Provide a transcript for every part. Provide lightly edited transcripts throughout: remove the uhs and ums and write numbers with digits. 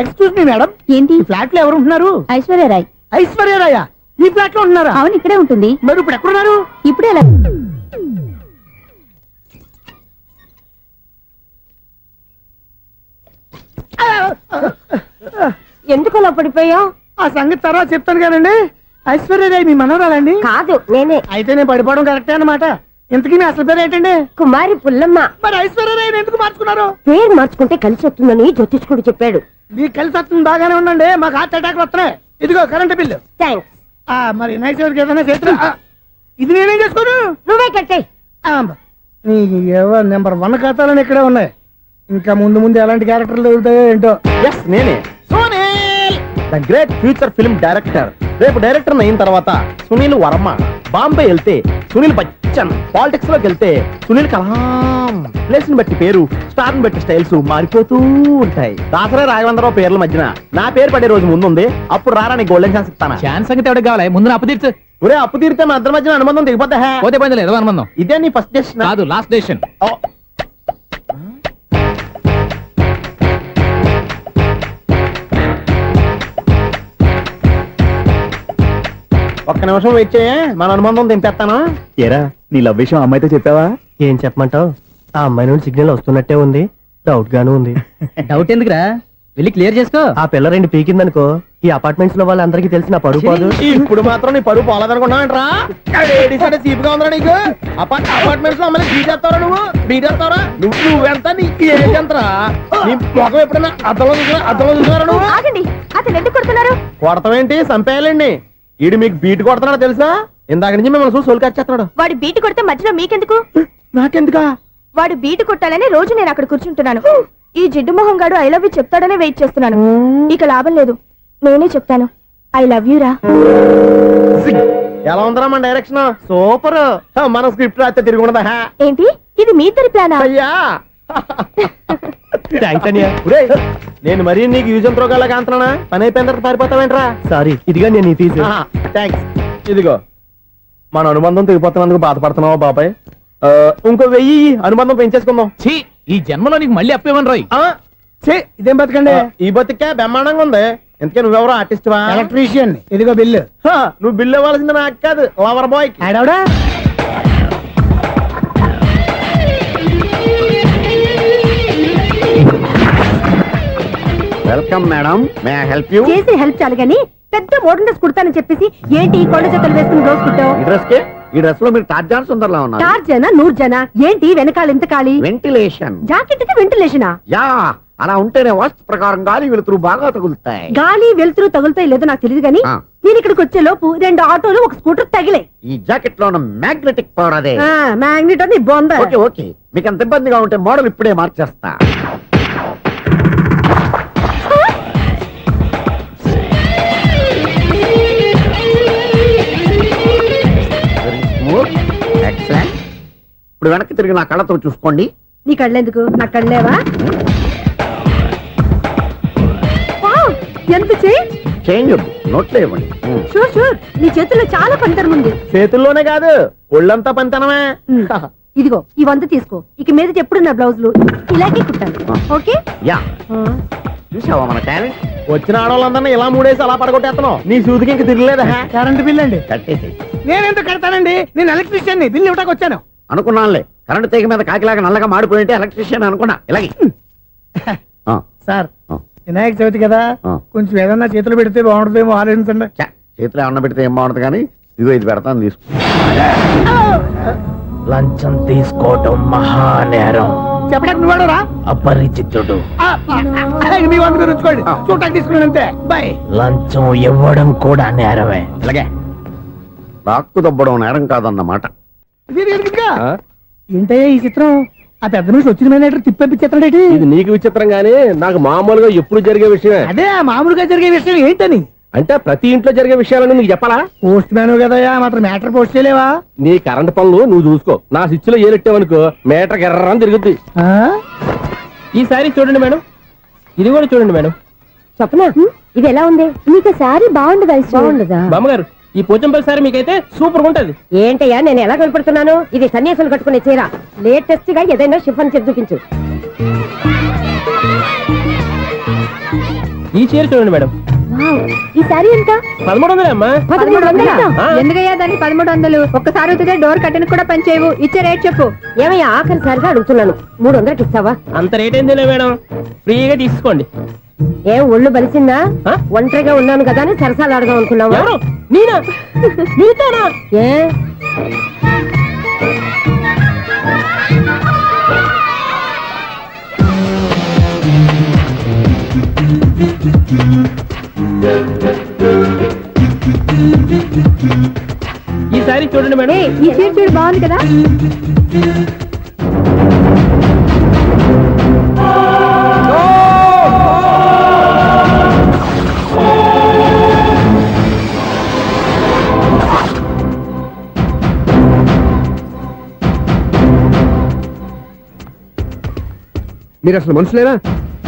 Excuse me madam, ఏంటి? ఈ flat లో ఎవరు ఉంటున్నారు? ఐశ్వర్యరాయ్. ఐశ్వర్యరాయ ఈ ఫ్లాట్ లో ఉంటున్నారా? అవును, ఇక్కడే ఉంటుంది. మరి ఇప్పుడు ఎక్కడున్నారు? ఇప్పుడే ఎలా? ఎందుకు అలా పడిపోయావు? ఆ సంగతి తర్వాత చెప్తాను కదండి. ఐశ్వర్యరాయ్ మీ మనవరాలండి? కాదు, నేనే. అయితే నేను పడిపోవడం కరెక్టే అన్నమాట. ఇంతకీ మీ అసలు పేరు ఏంటండి? కుమారి పుల్లమ్మ. మరి ఐశ్వర్యరాయ్ ఎందుకు మార్చుకున్నారు? పేరు మార్చుకుంటే కలిసి వస్తుందని జ్యోతిష్కుడు చెప్పాడు. మీకు కలిసి వస్తుంది, బాగానే ఉండండి. మాకు హార్ట్ అటాక్ వస్తున్నాయి. ఇదిగో కరెంట్ బిల్లు. థ్యాంక్స్. మరి వినాయక చవితికి ఏదైనా చేతులు ఇది నేనేం చేసుకోను. నువ్వే కట్టే. నీకు ఎవరు నెంబర్ 1 ఖాతాలని ఇక్కడే ఉన్నాయి. ఇంకా ముందు ముందు ఎలాంటి క్యారెక్టర్లు దొరుకుతాయో ఏంటో. నేనే the great future film director. రేపు డైరెక్టర్ అయిన తర్వాత సునీల్ వర్మ. బాంబే వెళ్తే సునీల్ బచ్చన్. పాలిటిక్స్ లోకి వెళ్తే సునీల్ కలాం. ప్లేస్ ని బట్టి పేరు, స్టార్ ని బట్టి స్టైల్స్ మారిపోతూ ఉంటాయి. దాసరా రాఘవేంద్రరావు పేర్ల మధ్యన నా పేరు పడే రోజు ముందుంది. అప్పుడు రారా నీ గోల్డెన్ ఛాన్స్ ఇస్తాను. ఛాన్స్ సంగతి ఎవరికి కావాలి? ముందు అప్పు తీర్చు. ఒరే అప్పు తీరితే మన ఇద్దరి మధ్యన అనుబంధం దిగిపోతా. పోతే పోయింది లేదు అనుబంధం. ఇదే నీ ఫస్ట్ డెస్టినేషన్ కాదు, లాస్ట్ డెసిషన్. ఒక్క నిమిషం వెయిట్ చేయ, మన అనుబంధం దింపేస్తాను. ఏరా నీ లవ్ విషయం అమ్మాయితో చెప్పావా? ఏం చెప్పమంటావు? ఆ అమ్మాయి నుండి సిగ్నల్ వస్తున్నట్టే ఉంది. డౌట్ గాను ఉంది. డౌట్ ఎందుకురా, వెళ్ళి క్లియర్ చేసుకో. ఆ పిల్ల 2 పీకిందనుకో, ఈ అపార్ట్మెంట్స్ లో వాళ్ళందరికీ తెలిసిన పరుగు పోదు. ఇప్పుడు మాత్రం నీ పరుగు పోలేదనుకున్నావేంట్రా? సీపుగా ఉందా నీకు? అపార్ట్మెంట్స్ లో అమ్మాయి బీటేస్తావరా? బీటేస్తావరా? నువ్వెంత? నీకు ఏంటంతరా? నీ ముఖం ఎప్పుడైనా అర్థంలో చూసారా నువ్వు? ఆగండి, అతను ఎందుకు కొడుతున్నారు? కొడతావేంటి? చంపేయాలండి. ఈడు మీకు బీట్ కొడుతున్నాడు తెలుసా? ఇందాక నుంచి మిమ్మల్ని చూసి సోల్ కచ్చేస్తున్నాడు. వాడు బీటు కొడితే మధ్యలో మీకెందుకు? నాకెందుకా? వాడు బీటు కొట్టాలని రోజు నేను అక్కడ కూర్చుంటున్నాను. ఈ జిడ్డు మొహం గాడు ఐ లవ్ యూ చెప్తాడనే వెయిట్ చేస్తున్నాను. ఇక లాభం లేదు, నేనే చెప్తాను. ఐ లవ్ యూ రా. ఎలా ఉందరా మన డైరెక్షన్? సూపర్. మన స్క్రిప్ట్ రాస్తే తిరిగి ఉండదా? ఏంటి ఇది మీ ఇద్దరి ప్లానా? అయ్యా థ్యాంక్స్ అనియా. నేను మరీ నీకు యూజ్ ఎంతో గల కాంతనా? పని అయిపోయిన తర్వాత పారిపోతావేంట్రా? సారీ, ఇదిగా నేను తీసి. థ్యాంక్స్. ఇదిగో మన అనుబంధం తెగిపోతున్నందుకు బాధపడుతున్నావా బాబాయ్? ఇంకో 1000 అనుబంధం పెంచేసుకుందాం. ఛీ, ఈ జన్మలో నీకు మళ్ళీ అప్పేమని రాయి. ఇదేం బతకండి. ఈ బతికే బ్రహ్మాండంగా ఉంది. ఎందుకే నువ్వెవరో ఆర్టిస్ట్ వా? ఎలక్ట్రీషియన్. ఇదిగో బిల్లు. నువ్వు బిల్లు ఇవ్వాల్సింది నాకు కాదు, లవర్ బాయ్. ఆడవడా? Welcome madam, may I help you? చేసి హెల్ప్ చాలు గాని పెద్ద మోడల్ డ్రెస్ కుడతానని చెప్పేసి ఏంటి కొండ జతలు వేసుకుని రోజు కుట్టావు? ఈ డ్రెస్ లో మీరు టార్జాన్ సుందర్లా ఉన్నారు. 4 జన 100 జన ఏంటి వెనకాల ఎంత ఖాళీ? వెంటిలేషన్. జాకెట్ కి వెంటిలేషనా? యా, అలా ఉంటేనే వాస్తు ప్రకారం గాలి వెలుతురు బాగా తగులుతాయి. గాలి వెలుతురు తగులుతాయి లేదో నాకు తెలియదు గానీ నేను ఇక్కడికి వచ్చే లోపు 2 ఆటోలు 1 స్కూటర్ తగిలాయి. ఈ జాకెట్ లో ఉన్న మ్యాగ్నెటిక్ పవర్ అదే. మ్యాగ్నెట్ అని బొంద. ఓకే ఓకే, మీకు అంత ఇబ్బందిగా ఉంటే మోడల్ ఇప్పుడే మార్చేస్తా. ఇప్పుడు వెనక్కి తిరిగి నా కళ్ళతో చూసుకోండి. నీ కళ్ళెందుకు? నా కళ్ళేవా? ఎంత చేంజ్ నోట్లో ఇవ్వండి. షూర్ షూర్, నీ చేతుల్లో చాలా పనితనం ఉంది. చేతుల్లోనే కాదు, ఒళ్ళంతా పనితనమే. ఇదిగో ఈ 100 తీసుకో. ఇక మీద ఎప్పుడు నా బ్లౌజులు ఇలాగే కుట్టాను. ఓకే? యా, చూసావా మన టాలెంట్? వచ్చిన ఆడవాళ్ళందరినీ ఇలా మూడేసి అలా పడగొట్టేస్తున్నావు. నీ సూదికి ఇంక తిరగలేదా? కరెంట్ బిల్ అండి. కట్టేసి. నేనెందుకు కడతానండి? నేను ఎలక్ట్రీషియన్ ని. బిల్లు ఇవ్వడానికి వచ్చాను. అనుకున్నానులే, కరెంట్ తీగ మీద కాకిలాగా నల్లగా మాడిపోయింటే ఎలక్ట్రీషియన్ అనుకున్నా. ఇలాగే సార్, వినాయక చవితి కదా, కొంచెం ఏదన్నా చేతులు పెడితే బాగుంటుందేమో ఆలోచించండి. చేతులు ఏమన్నా పెడితే ఏం బాగుంటుంది కానీ ఇదిగో ఇది పెడతాను, తీసుకో. లంచం తీసుకోవటం మహానేరం. చెప్పడానికి నువ్వాడరా? అపరిచితుడు. మీ 100 మీరు ఉంచుకోండి, చూడటానికి తీసుకున్నాను అంతే. బాయ్. లంచం ఇవ్వడం కూడా నేరమే. ఇలాగే రాక్కు దబ్బడం నేరం కాదన్నమాట. ఏంటయ్యా ఈ చిత్రం? ఆ పెద్ద నుంచి వచ్చిన మేనేటర్ తిప్పించేస్తాడేటి? ఇది నీకు విచిత్రం గానీ నాకు మామూలుగా ఎప్పుడు జరిగే విషయమే. అదే మామూలుగా జరిగే విషయం ఏంటని? అంటే ప్రతి ఇంట్లో జరిగే విషయాలను నీకు చెప్పాలా? పోస్ట్ మ్యాన్ కదయ్యా, మాత్రం మ్యాటర్ పోస్ట్ చేయలేవా? నీ కరెంట్ పనులు నువ్వు చూసుకో. నా స్విచ్ లో ఏలెట్టావనుకో మీటర్ ఎర్రని తిరుగుద్ది. ఈసారి చూడండి మేడం, ఇది కూడా చూడండి మేడం. చెప్పనా? ఇది ఎలా ఉంది? నీకు సారీ బాగుండదా? బాగుండదా? బామ్మగారు, ఈ పోచంపల్లి సారీ మీకైతే సూపర్ ఉంటది. ఏంటయ్యా నేను ఎలా కనపడుతున్నాను? ఇది సన్యాసులు కట్టుకునే చీర. లేటెస్ట్ గా ఏదైనా షిఫన్ చేసి చూపించు. ఈ చీర చూడండి మేడం. ఈ సారీ ఎంత? 1300 అమ్మా. 1300? ఆ. ఎందుకయ్యా దానికి 1300? ఒక్కసారి అవుతుందే డోర్ కట్టను కూడా పనిచేయవు. ఇచ్చే రేట్ చెప్పు. ఏమయ్యా ఆఖరిసారిగా అడుగుతున్నాను, 300కి ఇస్తావా? అంత రేట్ ఏందిలే మేడం, ఫ్రీగా తీసుకోండి. ఏం ఒళ్ళు బలిసిందా? ఆ? ఒంటరిగా ఉన్నాను కదా అని సరసాలు అడగా అనుకున్నావా? ఎవరు? నేనా? నీతోనా? ఏ ఈ సారీ చూడండి మేడం. ఏయ్, ఈ చీర చూడు బాగుంది కదా. మీరు అసలు మనుషులేనా?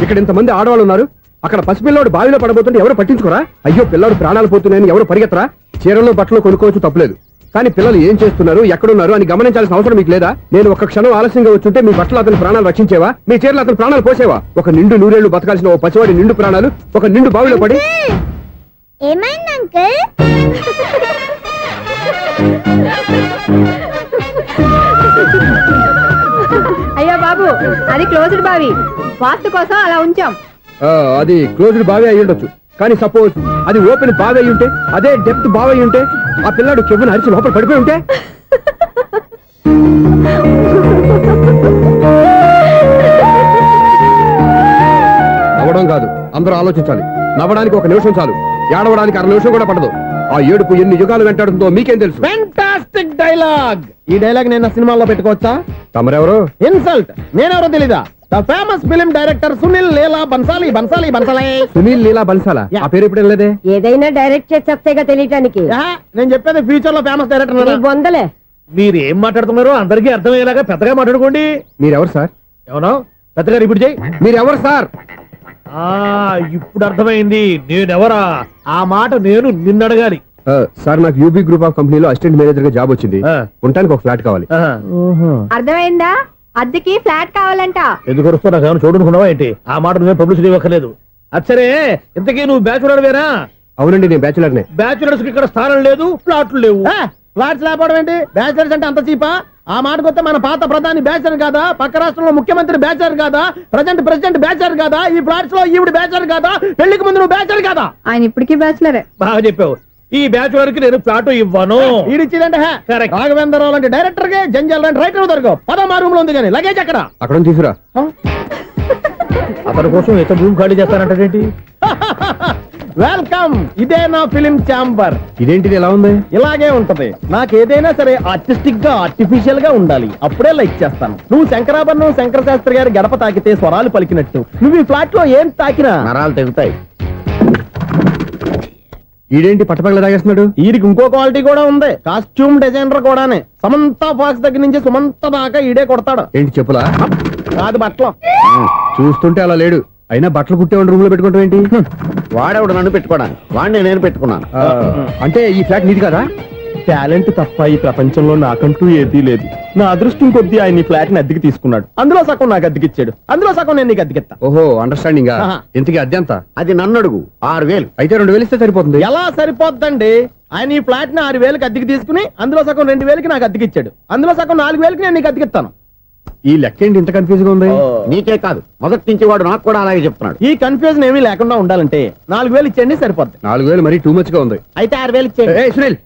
ఇక్కడ ఇంతమంది ఆడవాళ్ళు ఉన్నారు, అక్కడ పసిపిల్లాడు బావిలో పడబోతుంటే ఎవరు పట్టించుకోరా? అయ్యో పిల్లాడు ప్రాణాలు పోతున్నాయని ఎవరు పరిగెత్తరా? చీరలో బట్టలు కొనుక్కోవచ్చు, తప్పులేదు. కానీ పిల్లలు ఏం చేస్తున్నారు, ఎక్కడున్నారు అని గమనించాల్సిన అవసరం మీకు లేదా? నేను ఒక్క క్షణం ఆలస్యంగా వచ్చుంటే మీ బట్టలు అతని ప్రాణాలు రక్షించేవా? మీ చీరలు అతని ప్రాణాలు పోసేవా? ఒక నిండు నూరేళ్లు బతకాల్సిన ఓ పసివాడి నిండు ప్రాణాలు ఒక నిండు బావిలో పడి. ఏమైంది అంకుల్? అయ్యో బాబు, అది క్లోజ్డ్ బావి, వాస్తు కోసం అలా ఉంచాం. అది క్లోజ్డ్ బావి అయి ఉండొచ్చు, కానీ సపోజ్ అది ఓపెన్ బావి అయి ఉంటే, అదే డెప్త్ బావి అయి ఉంటే, ఆ పిల్లాడు కెవ్వును అరిచి లోపల పడిపోయి ఉంటే. నవ్వడం కాదు, అందరూ ఆలోచించాలి. నవ్వడానికి ఒక నిమిషం చాలు, ఏడవడానికి 1/2 నిమిషం కూడా పడదు. ఆ ఏడుపు ఎన్ని యుగాలు వెంటాడుతుందో మీకేం తెలుసు? Fantastic dialogue. ఈ డైలాగ్ నేను నా సినిమాలో పెట్టుకోవచ్చా? తమరెవరు? ఇన్సల్ట్. నేనెవరో తెలీదా? The famous film director Sunil Leela Bansali. Bansali Bansali Sunil Leela బన్సాలా? ఆ పేరు ఇప్పుడు లేదే. ఏదైనా డైరెక్ట్ చేసేస్తేగా తెలియటానికి. నేను చెప్పేది ఫ్యూచర్ లో ఫేమస్ నీ డైరెక్టర్. బొందలే. మీరు ఏం మాట్లాడుతున్నారో అందరికీ అర్థమయ్యేలాగా పెద్దగా మాట్లాడుకోండి. మీరెవరు సార్? ఏమన్నా పెద్దగా రిపీట్ చేయి. మీరెవరు సార్? ఇప్పుడు అర్థమైంది నేనెవరా. ఆ మాట నేను నిన్ను అడగాలి. సార్, నాకు యూబీ గ్రూప్ ఆఫ్ కంపెనీలో అసిస్టెంట్ మేనేజర్ గా జాబ్ వచ్చింది. ఉండటానికి ఒక ఫ్లాట్ కావాలి. అర్థమైందా? అద్దెకి ఫ్లాట్ కావాలంట. ఎందుకు వస్తున్నా ఏమైనా చూడనుకున్నావా ఏంటి? ఆ మాట నువ్వే పబ్లిసిటీ ఇవ్వక్కర్లేదు. అచ్చరే, ఇంతకీ నువ్వు బ్యాచులర్ వేరా? అవునండి, నేను బ్యాచులర్నే. బ్యాచులర్స్ కి ఇక్కడ స్థానం లేదు, ఫ్లాట్లు లేవు. ఫ్లాట్స్ లేకపోవడం ఏంటి? బ్యాచులర్స్ అంటే అంత చీపా? ఆ మాటకొస్తే మన పాత ప్రధాని బ్యాచర్ కాదా? పక్క రాష్ట్రంలో ముఖ్యమంత్రి బ్యాచర్ కాదా? ప్రెసిడెంట్ బ్యాచర్ కాదా? ఈ ఫ్లాట్స్ లో ఈవిడ బ్యాచర్ కాదా? పెళ్లికి ముందు నువ్వు బ్యాచర్ కాదా? ఆయన ఇప్పటికీ బ్యాచులరే. బాగా చెప్పావు. ఈ బ్యాచులర్ కి నేను ఫ్లాట్ ఇవ్వను. ఈడిచ్చిందంటే రాఘవేంద్రరావు లాంటి డైరెక్టర్ కి, జంజల్ లాంటి రైటర్ దొరకవు. 13 రూమ్ లో ఉంది కానీ లగేజ్ అక్కడ. అక్కడ తీసుకురా. అతని కోసం ఎంత రూమ్ ఖాళీ చేస్తానంటే వెల్కమ్. ఇదే నా ఫిలిం ఛాంబర్. ఇదేంటిది ఎలా ఉంది? ఇలాగే ఉంటది. నాకు ఏదైనా సరే ఆర్టిస్టిక్ గా, ఆర్టిఫిషియల్ గా ఉండాలి. అప్పుడే లైక్ చేస్తాను. నువ్వు శంకరాభరణం శంకర శాస్త్రి గారి గడప తాకితే స్వరాలు పలికినట్టు నువ్వు ఈ ఫ్లాట్ లో ఏం తాకినా నరాలు తెగుతాయి. ఈడేంటి పట్టపగల తాగేస్తున్నాడు? వీడికి ఇంకో క్వాలిటీ కూడా ఉంది. కాస్ట్యూమ్ డిజైనర్ కూడానే. సమంత ఫాక్స్ దగ్గర నుంచి సుమంత దాకా ఈడే కొడతాడు. ఏంటి చెప్పులా? కాదు బట్టలు. చూస్తుంటే అలా లేడు. అయినా బట్టలు కుట్టేవాడి రూమ్ లో పెట్టుకుంటాం ఏంటి? వాడేవాడు నన్ను పెట్టుకోవడానికి, వాడిని నేను పెట్టుకున్నాను. అంటే ఈ ఫ్లాట్ నీది కదా? టాలెంట్ తప్ప ఈ ప్రపంచంలో నాకంటూ ఏదీ లేదు. నా అదృష్టం కొద్దీ ఆయన ఈ ఫ్లాట్ ని అద్దెకి తీసుకున్నాడు. అందులో సగం నాకు అద్దెకిచ్చాడు, అందులో సగం నేను నీకు అద్దెకిస్తా. ఓహో, అండర్స్టాండింగ్. ఆహా. ఇంతకీ అద్దె ఎంత? అది నన్ను అడుగు. 6000. అయితే 2000 ఇస్తే సరిపోతుంది. ఎలా సరిపోద్దండి? ఆయన ఈ ఫ్లాట్ ని 6000కి అద్దెకి తీసుకుని అందులో సగం 2000కి నాకు అద్దెకిచ్చాడు, అందులో సగం 4000కి నేను నీకు అద్దెకిస్తాను. ఈ లెక్క ఏంటి ఇంత కన్ఫ్యూజ్ గా ఉంది? నీకే కాదు, మొదటి నుంచి వాడు నాకు కూడా అలాగే చెప్తున్నాడు. ఈ కన్ఫ్యూజన్ ఏమీ లేకుండా ఉండాలంటే 4000 ఇచ్చేయండి, సరిపోద్ది. 4000 మరీ టూ మచ్ గా ఉంది. అయితే 6000 ఇచ్చేయండి. ఏయ్ సునీల్,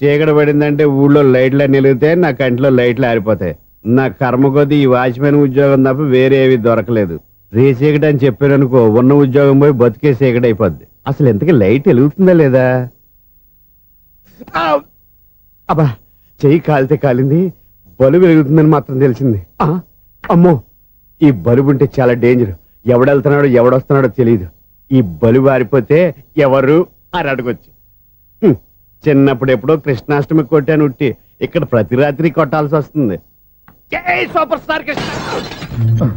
చీకటి పడిందంటే ఊళ్ళో లైట్లు అన్ని వెలిగితే నా కంటిలో లైట్లు ఆరిపోతాయి. నా కర్మ కొద్దీ ఈ వాచ్మెన్ ఉద్యోగం తప్ప వేరే ఏవి దొరకలేదు. రేచీకటి అని చెప్పారనుకో, ఉన్న ఉద్యోగం పోయి బతికే చీకటి అయిపోద్ది. అసలు ఎంతకీ లైట్ వెలుగుతుందా లేదా? అబ్బా, చెయ్యి కాలితే కాలింది, బలుబు వెలుగుతుందని మాత్రం తెలిసింది. అమ్మో, ఈ బలుబు ఉంటే చాలా డేంజర్. ఎవడెళ్తున్నాడో ఎవడొస్తున్నాడో తెలియదు. ఈ బలుబు ఆరిపోతే ఎవరు అని అడగొచ్చు. చిన్నప్పుడు ఎప్పుడో కృష్ణాష్టమి కొట్టాను ఉట్టి, ఇక్కడ ప్రతి రాత్రి కొట్టాల్సి వస్తుంది. Super star Krishna.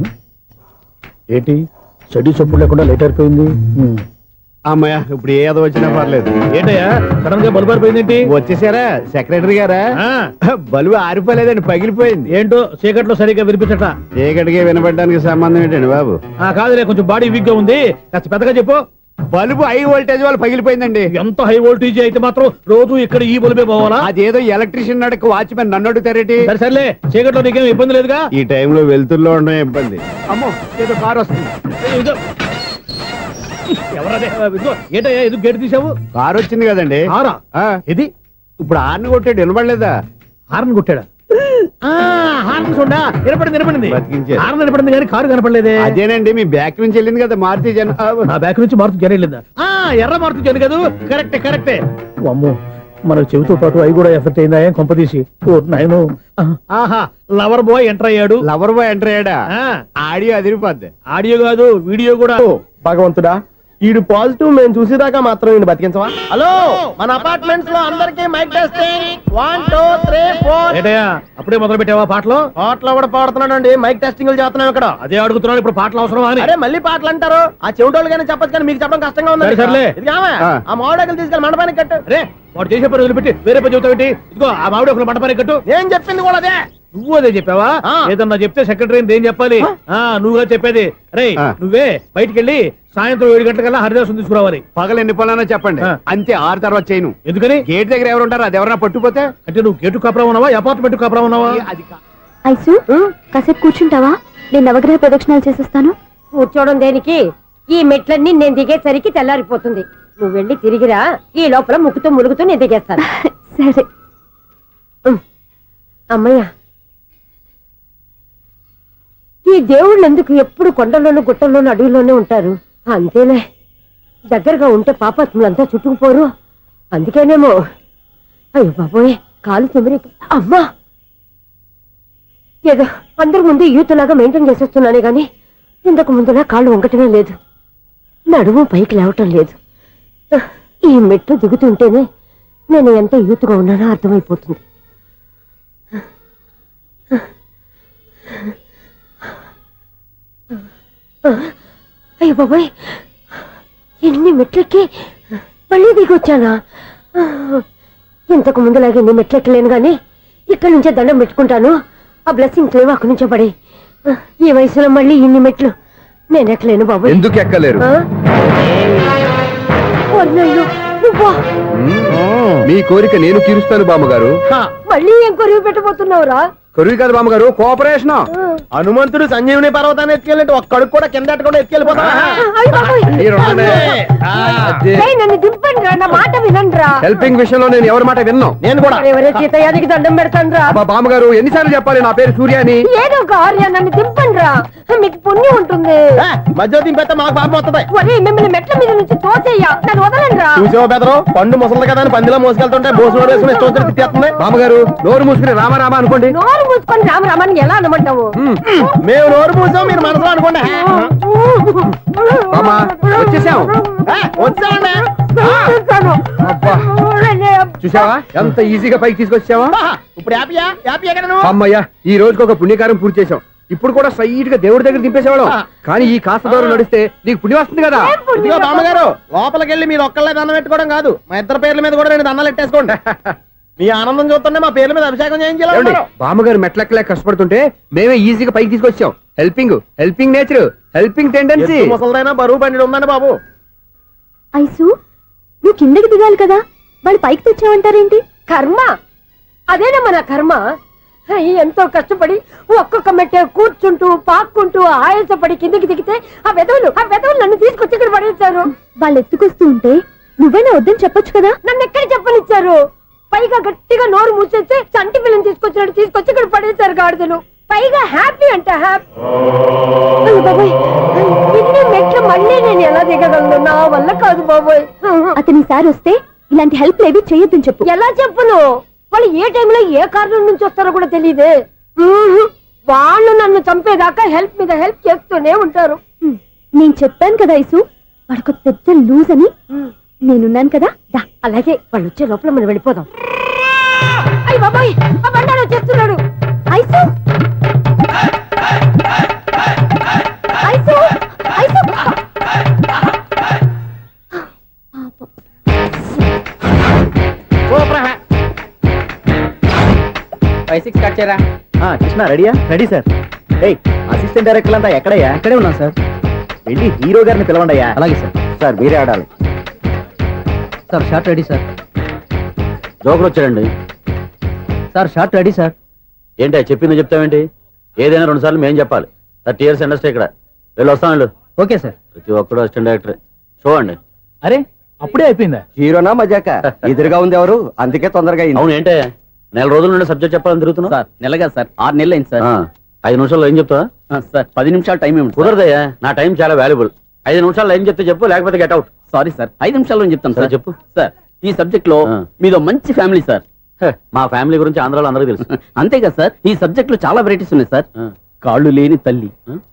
ఏంటి చెడు చెప్పుడు లేకుండా లేట్ అయిపోయింది? అమ్మయ్య ఇప్పుడు ఏదో వచ్చినా పర్లేదు. ఏంటయ్యా సడన్ గా బల్బు ఆరిపోయిందేంటి? వచ్చేసారా సెక్రటరీ గారా? బలువు ఆరిపోలేదండి, పగిలిపోయింది. ఏంటో చీకట్లో సరిగ్గా వినిపించట. చీకటికి వినపడడానికి సంబంధం ఏంటండి బాబు? కాదులే, కొంచెం బాడీ వీక్ గా ఉంది, కాస్త పెద్దగా చెప్పు. బల్బు హై వోల్టేజ్ వాళ్ళు పగిలిపోయిందండి. ఎంత హై వోల్టేజ్ అయితే మాత్రం రోజు ఇక్కడ ఈ బల్బే పోవాలా? అదేదో ఎలక్ట్రీషియన్ అడగ వాచ్మెన్ నన్ను అడుగుతారేటి? సరే సర్లే, చీకట్లో నీకేం ఇబ్బంది లేదుగా? ఈ టైంలో వెళ్తుల్లో ఉండడం ఇబ్బంది. అమ్మో ఏదో కారు వస్తుంది. ఇదిగో. ఎవరదే? ఇదిగో, ఏంటయ్యా ఎందుకు గేట్ తీసావు? కారు వచ్చింది కదండి. కారా? ఆ, ఇది ఇప్పుడు హార్న్ కొట్టాడు, వినపడలేదా? హార్న్ కొట్టాడా? హార్న్ చూడా వినపడింది. బతికించారు. హార్న్ వినపడింది కానీ కారు కనపడలేదే. అదేనండి మీ బ్యాక్ నుంచి వెళ్ళింది కదా మారుతి జన. నా బ్యాక్ నుంచి మారుతు జన వెళ్ళిందా? ఎర్ర మారుతు జన కదా. కరెక్టే. అమ్మో, మన చెవితో పాటు అవి కూడా ఎఫెక్ట్ అయిందా? ఏం కొంపదీసి నాయను. ఆహా, లవర్ బాయ్ ఎంటర్ అయ్యాడు. లవర్ బాయ్ ఎంటర్ అయ్యాడా? ఆడియో అదిరిపోద్ది. ఆడియో కాదు వీడియో కూడా. భగవంతుడా, ఈడు పాజిటివ్ మేము చూసేదాకా మాత్రం ఈయన బతికించవా? హలో, మన అపార్ట్మెంట్స్ లో అందరికీ మైక్ టెస్టింగ్ 1 2 3 4. ఏటయ్యా అప్పుడే మొదలు పెట్టావా పాటలు? పాటలు కూడా పాడుతున్నాడు అండి, మైక్ టెస్టింగ్ చేస్తున్నాం ఇక్కడ. అదే అడుగుతున్నాడు, ఇప్పుడు పాటలు అవసరమా అని. అరే మళ్ళీ పాటలు అంటారు, ఆ చెవిటోళ్ళు కానీ చెప్పచ్చు కానీ మీకు చెప్పడం కష్టంగా ఉంది. సర్లే. ఇది ఆమె, ఆ మామిడాకులు తీసుకెళ్ళి మండపానికి కట్టు. రే, వాడు చేసే పని వదిలిపెట్టి వేరే పని చెబుతావేంటి? ఇదిగో ఆ మామిడి ఒకరు మంటపానికి కట్టు. నేను చెప్పింది కూడా అదే. నువ్వు అదే చెప్పావా? ఏదన్నా చెప్తే సెక్రటరీ ఏం చెప్పాలి? నువ్వుగా చెప్పేది. రే, నువ్వే బయటికి వెళ్ళి సాయంత్రం 7 గంటలకల్లా హరిదాసం తీసుకురావాలి. పగలు ఎన్ని పనులన్నా చెప్పండి, అంతే. 6 తర్వాత చేయను. ఎందుకని? గేట్ దగ్గర ఎవరు ఉంటారు, అది ఎవరన్నా పట్టుపోతే. అంటే నువ్వు గేటు కాపురా ఉన్నావా, అపార్ట్మెంట్ కాపురా ఉన్నావా? అది ఐసు కాసేపు కూర్చుంటావా? నేను నవగ్రహ ప్రదక్షిణాలు చేసేస్తాను. కూర్చోవడం దేనికి? ఈ మెట్లన్నీ నేను దిగేసరికి తెల్లారిపోతుంది. నువ్వు వెళ్ళి తిరిగిరా, ఈ లోపల ముక్కుతూ ములుగుతూ నేను దిగేస్తాను. సరే. అమ్మయ్య, ఈ దేవుళ్ళు ఎందుకు ఎప్పుడు కొండల్లోనూ గుట్టల్లోనూ అడవిలోనే ఉంటారు? అంతేలే, దగ్గరగా ఉంటే పాపాత్ములంతా చుట్టుకుపోరు. అందుకేనేమో. అయ్యో బాబోయ్, కాలు తిమిరి. అమ్మా, ఏదో అందరి ముందు యూత్లాగా మెయింటైన్ చేసేస్తున్నానే గాని ఇంతకు ముందులా కాళ్ళు వంకటమే లేదు, నడుము పైకి లేవటం లేదు. ఈ మెట్టు దిగుతుంటేనే నేను ఎంత యూత్గా ఉన్నానో అర్థమైపోతుంది. అయ్యో బాబాయ్, ఎన్ని మెట్లెక్కి మళ్ళీ దిగొచ్చానా? ఇంతకు ముందులాగే ఎన్ని మెట్లెక్కలేను గాని ఇక్కడి నుంచే దండం పెట్టుకుంటాను. ఆ బ్లెస్సింగ్ లేవు అక్కడి నుంచో పడే. ఈ వయసులో మళ్ళీ ఇన్ని మెట్లు నేను ఎక్కలేను బాబు. ఎందుకు ఎక్కలేరు? నువ్వా? మీ కోరిక నేను తీరుస్తాను బామ్మగారు. మళ్ళీ ఏం కొరివి పెట్టబోతున్నావురా? కొరివి కాదు బామ్మగారు, కోఆపరేషన్. హనుమంతుడు సంజీవుని పర్వతాన్ని ఎత్తుకెళ్ళి ఒక్కడికి కూడా కింద ఎట్టకుండా ఎత్తుకెళ్ళిపోతా. నన్ను దింపండి రా, నా మాట వినండిరా. హెల్పింగ్ విషయంలో నేను ఎవరి మాట విన్నాను. నేను కూడా. ఎవరే సీతయ్యానికి దండం పెడతాను రా. బామ్మగారు ఎన్నిసార్లు చెప్పాలి నా పేరు సూర్య అని? ఏదో ఒక ఆర్య, నన్ను దింపండి రా, మీకు పుణ్యం ఉంటుంది. మధ్య దింపేస్తే మాకు పాపం వస్తుంది. ఒరే, మిమ్మల్ని మెట్ల మీద నుంచి తోసేయ్యా, నన్ను వదలండి రా. చూసావా బెదరు, పండు ముసలి కదా అని పందిలో మోసుకెళ్తుంటే భోజనం వేసుకుని ఇష్టం వచ్చి తిట్టేస్తుంది. బామ్మగారు నోరు మూసుకుని రామారామా అనుకోండి. నోరు మూసుకొని రామరామాన్ని ఎలా అనమంటావు? మేము నోరు మూసాం, మీరు మనసులో అనుకోండి. బామ్మా వచ్చేసాం. వచ్చామండి. అబ్బా, చూసావా ఎంత ఈజీగా పైకి తీసుకొచ్చావా? ఇప్పుడు హ్యాపీ ఎక్కడ నువ్వు? అమ్మయ్యా, ఈ రోజుకి ఒక పుణ్యకారం పూర్తి చేసాం. ఇప్పుడు కూడా స్ట్రైట్ గా దేవుడి దగ్గర దింపేసేవాళ్ళం. కానీ ఈ కాస్త దూరం నడిస్తే నీకు పుణ్యం వస్తుంది కదా. ఇదిగో బామ్మగారు, లోపలికి వెళ్ళి మీరు ఒక్కళ్ళే దండం పెట్టుకోవడం కాదు, మా ఇద్దరు పేర్ల మీద కూడా 2 దండాలు పెట్టేసుకోండి. మీ ఆనందం చూస్తుంటే మా పేర్ల మీద అభిషేకం చేయించాలి. బామ్మగారు మెట్లెక్కలే కష్టపడుతుంటే మేమే ఈజీగా పైకి తీసుకొచ్చాం. Helping nature, helping tendency. ముసలిదైనా బరువు బండి ఉందండి బాబు. ఐసు నువ్వు కిందకి దిగాలి కదా, వాళ్ళు పైకి తెచ్చావంటారేంటి? కర్మ, అదేనమ్మా నా కర్మ. ఎంతో కష్టపడి ఒక్కొక్క మెట్టే కూర్చుంటూ పాక్కుంటూ ఆయాసపడి కిందికి దిగితే ఆ వెధవులు నన్ను తీసుకొచ్చి ఇక్కడ పడేశారు. వాళ్ళు ఎత్తుకొస్తూ ఉంటే నువ్వైనా వద్దని చెప్పొచ్చు కదా. నన్ను ఎక్కడ చెప్పనిచ్చారు? పైగా గట్టిగా నోరు మూసేస్తే చంటి పిల్లని తీసుకొచ్చినట్టు తీసుకొచ్చి ఇక్కడ పడేశారు గాడిదలు. పైగా హ్యాపీ అంటే హ్యాపీ. బాబాయ్, ఇన్ని మెట్లు మళ్ళీ నేను ఎలా దిగగలను? నా వల్ల కాదు బాబోయ్. అతని సార్ వస్తే ఇలాంటి హెల్ప్ లేవి చెయ్యొద్దని చెప్పు. ఎలా చెప్పును? వాళ్ళు ఏ టైంలో ఏ కారణం నుంచి వస్తారో కూడా తెలియదే. వాళ్ళు నన్ను చంపేదాకా హెల్ప్ మీద హెల్ప్ చేస్తూనే ఉంటారు. నేను చెప్పాను కదా ఐసు, వాడికి పెద్ద లూజ్ అని. నేనున్నాను కదా. అలాగే, వాళ్ళు వచ్చే లోపల మనం వెళ్ళిపోదాం. అయ్య బాబాయ్, ఆ బండారు వచ్చేస్తున్నాడు. ఐసు ఐసు ఐసు వచ్చారా కృష్ణ రెడీయా? Ready sir. ఏయ్ అసిస్టెంట్ డైరెక్టర్ అంతా ఎక్కడయ్యా? ఇక్కడే ఉన్నా సార్. వెళ్ళి హీరో గారిని పిలవండి అయ్యా. అలాగే సార్. సార్ మీరే ఆడాలి. Sir short ready sir. జోకులు వచ్చాడండి. Sir short ready sir. ఏంటి చెప్పింది చెప్తావేంటి? ఏదైనా 2 సార్లు మేం చెప్పాలి. 30 years ఇండస్ట్రీ ఇక్కడ. వెళ్ళి వస్తాం వెళ్ళు. Okay sir. ప్రతి ఒక్కడు అసిస్టెంట్ డైరెక్టర్. చూడండి. అరే అప్పుడే అయిపోయిందా? హీరోనా మజాక? ఎదురుగా ఉంది ఎవరు, అందుకే తొందరగా అయింది. అవును ఏంటే 4 రోజుల నుండి సబ్జెక్ట్ చెప్పాలని తిరుగుతున్నా? సార్ నెలగా సార్ 6 నెలలు అయింది సార్. 5 నిమిషాల్లో ఏం చెప్తా? సార్ 10 నిమిషాలు టైం ఏమి కుదరదయ్యా, నా టైం చాలా వాల్యుబుల్. 5 నిమిషాల్లో ఏం చెప్తే చెప్పు, లేకపోతే గెట్ అవుట్. సారీ సార్ 5 నిమిషాల్లో చెప్తాను సరే, సార్. చెప్పు. సార్ ఈ సబ్జెక్ట్ లో మీదో మంచి ఫ్యామిలీ సార్. మా ఫ్యామిలీ గురించి ఆంధ్రాలో అందరికీ తెలుసు. అంతేగా సార్ ఈ సబ్జెక్ట్ లో చాలా వెరైటీస్ ఉన్నాయి సార్. ఆ. కాళ్ళు లేని తల్లి,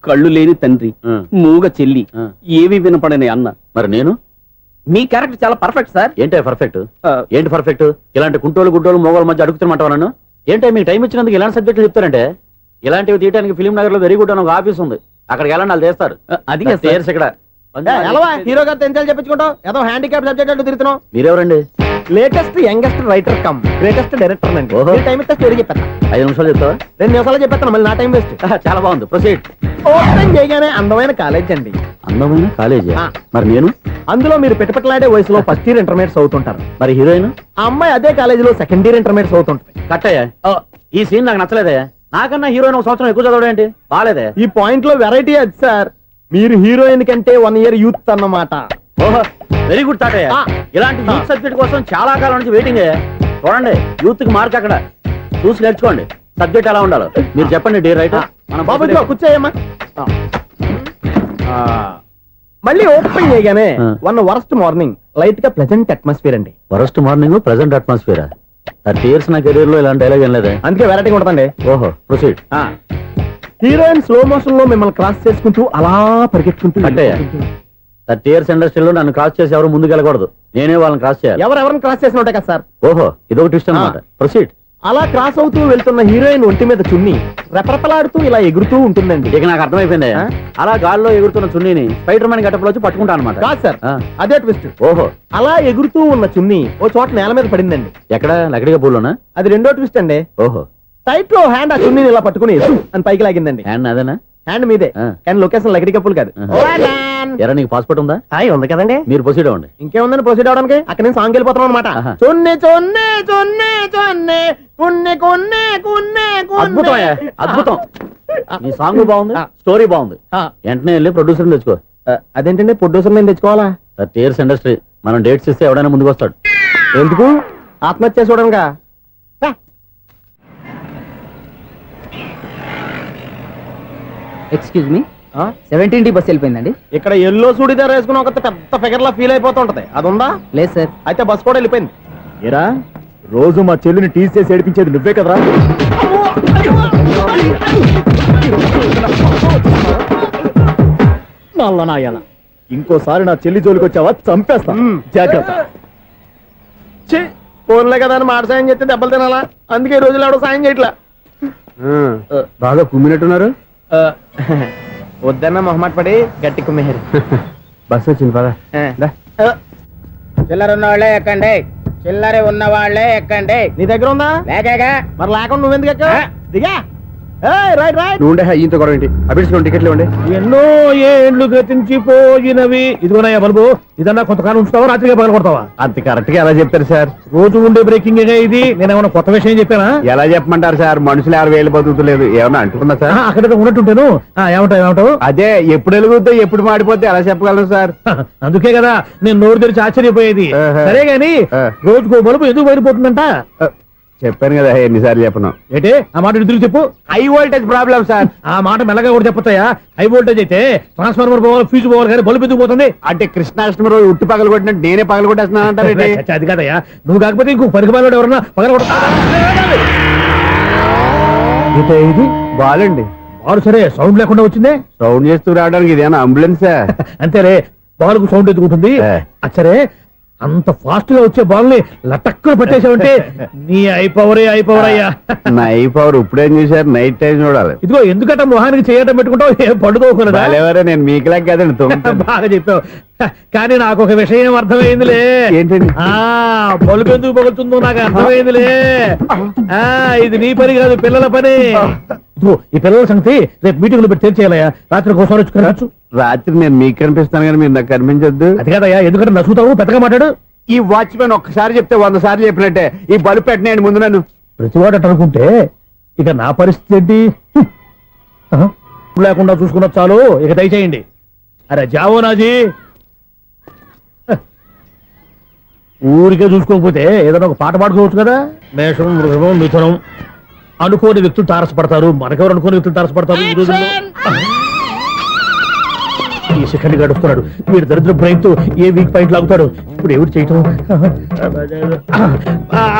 కళ్ళు లేని తండ్రి, ఆ. మూగ చెల్లి, ఆ. ఏవి వినపడని అన్న. మరి నేను మీ క్యారెక్టర్ చాలా పర్ఫెక్ట్ సార్. ఏంటే పర్ఫెక్ట్? ఏంటి పర్ఫెక్ట్? ఇలాంటి కుంటోళ్ళు గుడ్డోళ్ళు మోగోళ్ళ మధ్య అడుగుతున్నమాట నన్ను. ఏంటంటే మీకు టైం ఇచ్చినందుకు ఇలాంటి సబ్జెక్టులు చెప్తారంటే? ఇలాంటివి తీయడానికి ఫిలిం నగర్ లో వెరీ గుడ్ అని ఒక ఆఫీస్ ఉంది, అక్కడికి వెళ్ళండి, వాళ్ళు చేస్తారు. అది కాదు సార్. ఇక్కడ హీరో గారితో ఎంత చెప్పించుకుంటావు? ఏదో హ్యాండిక్యాప్ సబ్జెక్ట్ అంటూ తిరుగుతున్నావు. మీరెవరండి? Latest youngest writer cum greatest director అండి. ఓహో. టైం ఇస్తే స్టోరీ చెప్పేస్తా. 5 నిమిషాలు చెప్తావా? 2 నిమిషాలు చెప్పేస్తాను, మళ్ళీ నా టైం వేస్ట్. చాలా బాగుంది, ప్రొసీడ్. ఓపెన్ చేయగానే అందమైన కాలేజ్ అండి. అందమైన కాలేజీ. ఆ. మరి నేను? అందులో మీరు పెట్టుపట్లాడే వయసులో ఫస్ట్ ఇయర్ ఇంటర్మీడియట్స్ అవుతుంటారు. మరి హీరోయిన్? ఆ అమ్మాయి అదే కాలేజీలో సెకండ్ ఇయర్ ఇంటర్మీడియట్స్ అవుతుంటది. కట్టయ్యా, ఈ సీన్ నాకు నచ్చలేదే. నాకన్నా హీరోయిన్ 1 సంవత్సరం ఎక్కువ చదవడం ఏంటి? బాలేదే. ఈ పాయింట్ లో వెరైటీ అది సార్. మీరు హీరోయిన్ కంటే 1 year యూత్ అన్నమాట. ఓహో, వెరీ గుడ్ తాటయ్య. ఆ. ఇలాంటి యూత్ సబ్జెక్ట్ కోసం చాలా కాలం నుంచి వెయిటింగ్. చూడండి, యూత్ కి మార్క్ అక్కడ చూసి నేర్చుకోండి. సబ్జెక్ట్ ఎలా ఉండాలో మీరు చెప్పండి. డే రైట్ బాబు ఇదిగో కూర్చోయమ్మా. మళ్ళీ ఓపెన్ చేయగానే ఆ. 1 worst మార్నింగ్ లైట్ గా ప్లెజెంట్ అట్మాస్ఫియర్ అండి. First morning present atmosphere. 30 years నా కెరీర్ లో ఇలాంటి డైలాగ్ ఏం లేదే. అందుకే వెరైటీ ఉంటుందండి. ఓహో, ప్రొసీడ్. హీరోయిన్ స్లో మోషన్ లో మిమ్మల్ని క్రాస్ చేసుకుంటూ అలా పరిగెత్తుకుంటూ కట్టయ్య, 30 years ఇండస్ట్రీలో నన్ను క్రాస్ చేసి ఎవరు ముందుకు వెళ్ళకూడదు, నేనే వాళ్ళని క్రాస్ చేయాలి. ఎవరెవరిని క్రాస్ చేసిన ఉంటాయి కదా సార్. ఓహో, ఇదొక ట్విస్ట్ అన్నమాట. ప్రొసీడ్. అలా క్రాస్ అవుతూ వెళ్తున్న హీరోయిన్ ఒంటి మీద చున్ని రెపరెపలాడుతూ ఇలా ఎగురుతూ ఉంటుందండి. ఇక నాకు అర్థమైపోయింది. ఆ? అలా గాల్లో ఎగురుతున్న చున్నీని స్పైడర్ మ్యాన్ గట్టపులో వచ్చి పట్టుకుంటా అనమాట. కాదు సార్, ఆ. అదే ట్విస్ట్. ఓహో, అలా ఎగురుతూ ఉన్న చున్ని ఓ చోట నేల మీద పడిందండి. ఎక్కడ? లకడిగా పూల్లోనా? అది రెండో ట్విస్ట్ అండి. ఓహో, టైట్ లో హ్యాండ్ ఆ చున్నీని ఇలా పట్టుకుని అని పైకి లాగిందండి. హ్యాండ్ అదేనా? హ్యాండ్ మీదే, ఆ. కానీ లొకేషన్ లకడి కప్పులు కాదు. ఎరా, నీకు పాస్పోర్ట్ ఉందా? హాయ్ ఉంది కదండి. మీరు ప్రొసీడ్ అవ్వండి. ఇంకేముందని ప్రొసీడ్ అవడానికి? అక్కడ నేను సాంగ్ వెళ్ళిపోతాను అనమాట. ఆహా. చొన్నే చొన్నే చొన్నే చొన్నే కున్నే కున్నే కున్నే అద్భుతం అయ్యా, అద్భుతం. నీ సాంగ్ బాగుంది, స్టోరీ బాగుంది. వెంటనే వెళ్ళి ప్రొడ్యూసర్ తెచ్చుకో. అదేంటండి ప్రొడ్యూసర్ నేను తెచ్చుకోవాలా? 30 years ఇండస్ట్రీ, మనం డేట్స్ ఇస్తే ఎవడైనా ముందుకు వస్తాడు. ఎందుకు? ఆత్మహత్య చూడనుగా. Excuse me, 17D bus వెళ్ళిపోయిందండి. ఇక్కడ ఎల్లో చూడిదార్ వేసుకుని ఒక పెద్ద ఫిగర్ లా ఫీల్ అయిపోతుంటది, అది ఉందా? లేదు సార్. అయితే బస్ కూడా వెళ్ళిపోయింది. ఏరా, రోజు మా చెల్లిని టీస్ చేసి ఏడిపించేది నువ్వే కదరా? నల్ల నాయాల, ఇంకోసారి నా చెల్లి జోలికి వచ్చావా చంపేస్తా. జాగ్రత్త. ఫోన్లే కదా అని మాట సాయం చేస్తే దెబ్బలు తినాలా? అందుకే ఈ రోజులు ఎవడో సాయం చేయట్లా. బాగా కుమ్మినట్టున్నారు. వద్దన్న మొహమాట పడి గట్టి కుమ్మేరు. బస్ వచ్చింది పదా. చిల్లర ఉన్న వాళ్ళే ఎక్కండి, చిల్లర ఉన్న వాళ్ళే ఎక్కండి. నీ దగ్గర ఉందా? లేకగా మరి లేకుండా నువ్వెందుకు ఎక్క? దిగా. Right right. నువ్వు ఉండే ఈయంతో గొడవ ఏంటి? అభిడ్స్ టికెట్లు ఇవ్వండి. ఎన్నో ఏండ్లు గతించిపోయినవి. ఇదిగోనయ్యా బల్బు, ఇదన్నా కొంతకాలం ఉంచుతావా, రాత్రిగా పగల కొడతావా? అంత కరెక్ట్ గా ఎలా చెప్తారు సార్? రోజు ఉండే బ్రేకింగ్ ఇది. నేనేమన్నా కొత్త విషయం చెప్పానా? ఎలా చెప్పమంటారు సార్? మనుషులు 6 వేలు బతుకుతలేదు, ఏమన్నా అంటున్నా సార్? అక్కడ ఉన్నట్టుంటాను. ఏమంటావు? అదే ఎప్పుడు వెలుగుతో ఎప్పుడు మాడిపోతే ఎలా చెప్పగలను సార్? అందుకే కదా నేను నోరు తెరిచి ఆశ్చర్యపోయేది. ఆహా. సరే గాని ఆ. రోజుకో బల్బు ఎందుకు బయటపోతుందంట? చెప్పాను కదా ఎన్నిసార్లు చెప్పను. ఏంటే ఆ మాట ఎదురు చెప్పు. High voltage problem sir. ఆ మాట మెల్లగా కూడా చెప్పొచ్చాయా? హై వోల్టేజ్ అయితే ట్రాన్స్ఫార్మర్ పోవాలి, ఫ్యూజ్ పోవాలి, కానీ బల్బు ఎందుకు పోతుంది? అంటే కృష్ణాష్టమి రోజు ఉట్టి పగలు కొట్టినట్టు నేనే పగలు కొట్టేస్తున్నానంటారేంటి? చచ్చా, అది కాదయ్యా. నువ్వు కాకపోతే ఇంకో పరిగణలో ఎవరన్నా పగల ఇది బాలండి. బాలు సరే సౌండ్ లేకుండా వచ్చిందే. సౌండ్ చేస్తూ రావడానికి ఇదేనా అంబులెన్సా? అంతేలే, బాల్కు సౌండ్ ఎదుగుతుంది. ఏ. అచ్చరే, అంత ఫాస్ట్ గా వచ్చే బాల్ ని లటక్కున పట్టేసావంటే నీ అయిపోవరే అయ్యా. నైట్ పవర్ ఇప్పుడేం చూసారు? నైట్ టైం చూడాలి. ఇదిగో ఎందుకంటే మొహానికి చేయటం పెట్టుకుంటావు, ఏం పడుకోకూడదా? ఎవరే, నేను మీకులాగా కదండి. బాగా చెప్పావు. కానీ నాకు ఒక విషయం అర్థమైందిలే. ఏంటండి? బలుపు ఎందుకు పగులుతుందో నాకు అర్థమైందిలే. ఇది నీ పని కాదు, పిల్లల పని. ఇదిగో, ఈ పిల్లల సంగతి రేపు మీటింగ్ లో పెట్టి తెరిచేయాలయ్యా. రాత్రి కోసం వచ్చుకోవచ్చు. రాత్రి నేను మీకు కనిపిస్తాను కానీ మీరు నాకు కనిపించొద్దు. అది కాదయ్యా, ఎందుకంటే నసుగుతావు, పెద్దగా మాట్లాడు. ఈ వాచ్మెన్ ఒక్కసారి చెప్తే 100 సార్లు చెప్పినట్టే. ఈ బల్బు పెట్టినాయండి ముందు నన్ను. ప్రతివాడు అనుకుంటే ఇక నా పరిస్థితి ఏంటి? లేకుండా చూసుకున్న చాలు, ఇక దయచేయండి. అరే జావో నాజీ, ఊరికే చూసుకోకపోతే ఏదైనా ఒక పాట పాడుకోవచ్చు కదా. మేషం, వృషభం, మిథునం అనుకోని వ్యక్తులు తారసపడతారు. మనకెవరు అనుకోని వ్యక్తులు తారసపడతారు ఈ రోజుల్లో? ఈ సెకండ్ గడుస్తున్నాడు వీడు దరిద్ర బ్రెయిన్ తో ఏ వీక్ పాయింట్ లాగుతాడు. ఇప్పుడు ఎవరు చేయటం?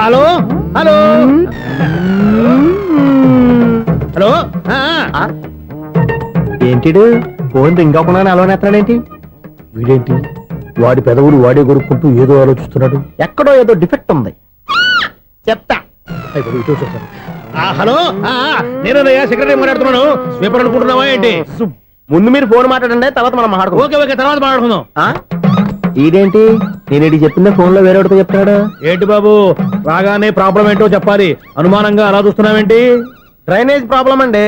Hello hello hello. ఏంటిడు ఫోన్ రింగ్ అవ్వకుండా అలవనేస్తాడేంటి? వీడేంటి వాడి పెదవులు వాడే కొరుక్కుంటూ ఏదో ఆలోచిస్తున్నాడు. ఎక్కడో ఏదో డిఫెక్ట్ ఉంది, చెప్తా. హలో, నేనయ్యా సెక్రటరీ మాట్లాడుతున్నాను. స్వీపర్ అనుకుంటున్నావా ఏంటి? ముందు మీరు ఫోన్ మాట్లాడండి, తర్వాత మనం మాట్లాడుకో. ఓకే ఓకే, తర్వాత మాట్లాడుకుందాం. ఇదేంటి నేను ఇది చెప్పిందే ఫోన్ లో వేరేవాడితో చెప్తున్నాడు? ఏంటి బాబు, రాగానే ప్రాబ్లం ఏంటో చెప్పాలి. అనుమానంగా అలా చూస్తున్నావేంటి? డ్రైనేజ్ ప్రాబ్లం అండి.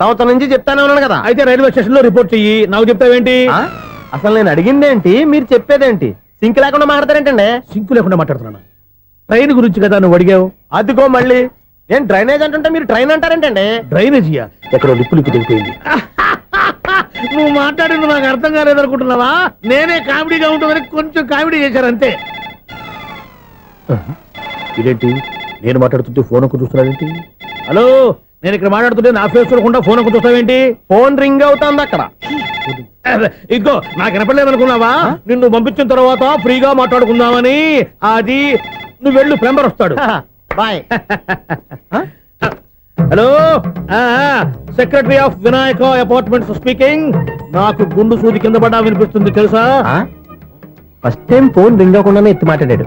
సంవత్సరం నుంచి చెప్తానే ఉన్నాను కదా. అయితే రైల్వే స్టేషన్ లో రిపోర్ట్ చెయ్యి, నాకు చెప్తావేంటి? అసలు నేను అడిగిందేంటి, మీరు చెప్పేదేంటి? సింక్ లేకుండా మాట్లాడతారేంటండి? సింకు లేకుండా మాట్లాడుతున్నాను. ట్రైన్ గురించి కదా నువ్వు అడిగావు. అదిగో మళ్ళీ నేను డ్రైనేజ్ అంటుంటే మీరు ట్రైన్ అంటారేంటండి? డ్రైనేజీయా? ఎక్కడో లిప్పు దిగిపోయింది. నువ్వు మాట్లాడింది నాకు అర్థం కాలేదనుకుంటున్నావా? నేనే కామెడీగా ఉంటుందని కొంచెం కామెడీ చేశారంతే. ఇదేంటి నేను మాట్లాడుతుంటే ఫోన్ ఒక్క చూస్తున్నావేంటి? హలో, నేను ఇక్కడ మాట్లాడుతుంటే నా ఫేస్ చూడకుండా ఫోన్ ఒక్క చూస్తావేంటి? ఫోన్ రింగ్ అవుతుంది అక్కడ. ఇదిగో నాకు వినపడలేదు అనుకున్నావా? నిన్ను పంపించిన తర్వాత ఫ్రీగా మాట్లాడుకుందామని. అది నువ్వు వెళ్ళు, ప్లంబర్ వస్తాడు. Bye. Hello, secretary of Vinayaka apartments speaking. నాకు గుండు సూది కింద పడ్డా వినిపిస్తుంది తెలుసా? ఫస్ట్ టైం ఫోన్ రింగ్ అవ్వకుండానే ఎత్తి మాట్లాడాడు.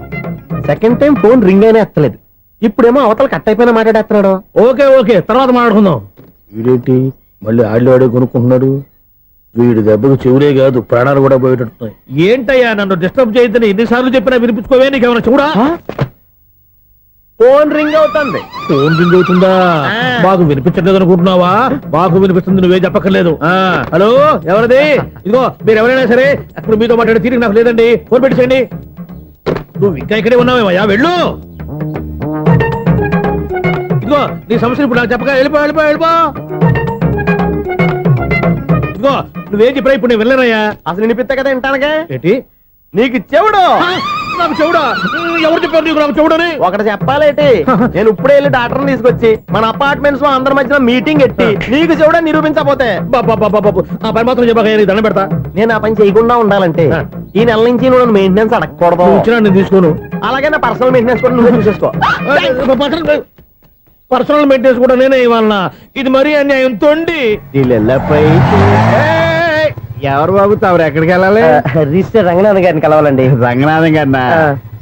సెకండ్ టైం ఫోన్ రింగ్ అయినా ఎత్తలేదు. ఇప్పుడేమో అవతల కట్ అయిపోయినా మాట్లాడేస్తున్నాడు. ఓకే ఓకే, తర్వాత మాట్లాడుకుందాం. వీడేంటి మళ్ళీ ఆడిలో కొనుక్కుంటున్నాడు? వీడి దెబ్బకు చెవులే కాదు, ప్రాణాలు కూడా పోయేటట్టున్నాయి. ఏంటయ్యా నన్ను డిస్టర్బ్ చేయొద్దని ఎన్నిసార్లు చెప్పినా వినిపించుకోవే? నీకేమైనా చూడా? ఫోన్ రింగ్ అవుతుంది. ఫోన్ రింగ్ అవుతుందా? మాకు వినిపించట్లేదు అనుకుంటున్నావా? మాకు వినిపిస్తుంది, నువ్వే చెప్పక్కర్లేదు. హలో, ఎవరిది? ఇదిగో మీరు ఎవరైనా సరే అప్పుడు మీతో మాట్లాడే తీరిక నాకు లేదండి. ఫోన్ పెట్టేసేయండి. నువ్వు ఇంకా ఇక్కడే ఉన్నావేమయ్యా, వెళ్ళు. ఇదిగో నీ సమస్యలు ఇప్పుడు నాకు చెప్పగా వెళ్ళిపో వెళ్ళిపో వెళ్ళిపో. ఇదిగో నువ్వేం చెప్పరా ఇప్పుడు నేను వెళ్ళానయ్యా. అసలు వినిపిస్తా కదా వింటానగా. ఏంటి నీకు చెవుడు? నాకు చెవుడా? ఎవరు చెప్పారు నీకు నాకు చెవుడని? ఒకటి చెప్పాలేటి, నేను ఇప్పుడే వెళ్ళి డాక్టర్ని తీసుకొచ్చి మన అపార్ట్మెంట్స్ లో అందరి మధ్యన మీటింగ్ ఎట్టి నీకు చెవుడని నిరూపించకపోతే బాబు ఆ పని మాత్రం చెప్పగా దండం పెడతా. నేను ఆ పని చేయకుండా ఉండాలంటే ఈ నెల నుంచి నువ్వు మెయింటెనెన్స్ అడగకూడదు. ఇచ్చినా నేను తీసుకోను. అలాగే నా పర్సనల్ మెయింటెనెన్స్ కూడా నువ్వే చూసేసుకో. పర్సనల్ మెయింటెనెన్స్ కూడా నేనే ఇవ్వాలన్నా? ఇది మరీ అన్యాయం తొండి. ఎవరు బాబు తమరు ఎక్కడికి వెళ్ళాలి? రిజిస్టర్ రంగనాథ్ గారిని కలవాలండి. రంగనాథం గారినా?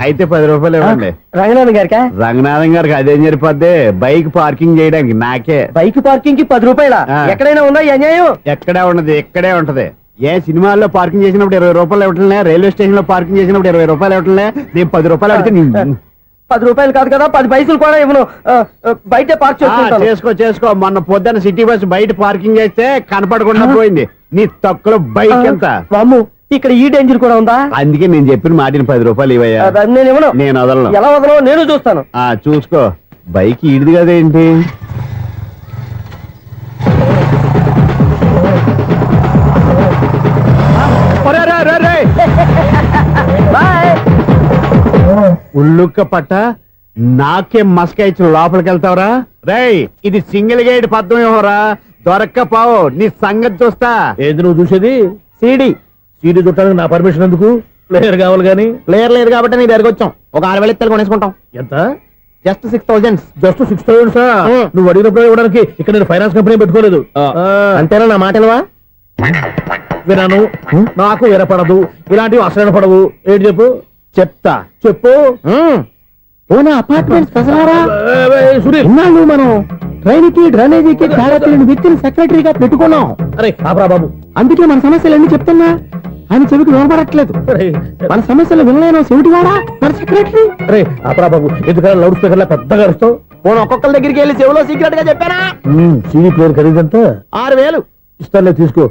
అయితే 10 రూపాయలు ఇవ్వండి. రంగనాథ్ గారికా? రంగనాథం గారికి అదేం సరిపోద్ది, బైక్ పార్కింగ్ చేయడానికి. నాకే బైక్ పార్కింగ్ కి 10 రూపాయల? ఎక్కడైనా ఉందా ఈ అన్యాయం? ఎక్కడే ఉండదు, ఇక్కడే ఉంటది. ఏ సినిమాల్లో పార్కింగ్ చేసినప్పుడు 20 రూపాయలు ఇవ్వట్లే, రైల్వే స్టేషన్ లో పార్కింగ్ చేసినప్పుడు 20 రూపాయలు ఇవ్వట్లే. నేను 10 రూపాయలు అడిగితే 10 రూపాయలు కాదు కదా, 10 పైసలు కూడా ఇవ్వను. బయట పార్క్ చేసుకో. మొన్న పొద్దున్న సిటీ బస్ బయట పార్కింగ్ చేస్తే కనపడకుండా పోయింది. నీ తక్కువ బైక్ ఎంత? మాము ఇక్కడ ఈ డేంజర్ కూడా ఉందా? అందుకే నేను చెప్పిన మాటిని 10 రూపాయలు ఇవ్వయ్యా. నేను ఇవ్వను. నేను వదలను. ఎలా వదలను నేను చూస్తాను. చూసుకో. బైక్ ఈడిది కదేంటి? ఉల్లుక్క పట్ట నాకే మస్క ఇచ్చిన లోపలికి వెళ్తావరా? రేయ్, ఇది సింగిల్ గేట్ పద్మం ఇవ్వరా? దొరక్కపోవు, నీ సంగతి చూస్తా. ఏది నువ్వు చూసేది? సీడీ చుట్టానికి నా పర్మిషన్ ఎందుకు? ప్లేయర్ కావాలి గానీ. ప్లేయర్ లేదు కాబట్టి నీ దగ్గరకు వచ్చాం. ఒక 6,000 ఇత్తలు కొనేసుకుంటాం. ఎంత? జస్ట్ 6,000. జస్ట్ 6,000? నువ్వు అడిగినప్పుడు ఇవ్వడానికి ఇక్కడ నేను ఫైనాన్స్ కంపెనీ పెట్టుకోలేదు. అంతేనా? నా మాటలువా? విన్నాను, నాకు వినపడదు. ఇలాంటివి అసలు వినపడవు. ఏంటి చెప్పు? చెప్తా. చెప్పు. అపార్ట్మెంట్స్ సునీల్, మనం ట్రైన్ కి డ్రైనేజీకి తేడా తెలియని వ్యక్తిని సెక్రటరీగా పెట్టుకున్నాం. అరే ఆపరా బాబు, అందుకే మన సమస్యలన్నీ చెప్తున్నా. ఆయన చెవికి వినపడట్లేదు. మన సమస్యలు వినలేను చెవిటివాడా మన సెక్రటరీ. అరే అపరా బాబు, ఎందుకన్నా లౌడ్ స్పీకర్ లా పెద్దగా అరుస్తావు? పోను ఒక్కొక్కరి దగ్గరికి వెళ్ళి చెవిలో సీక్రెట్ గా చెప్పానా? CD player ఖరీదంతా 6,000. ఇస్తానులే, తీసుకో.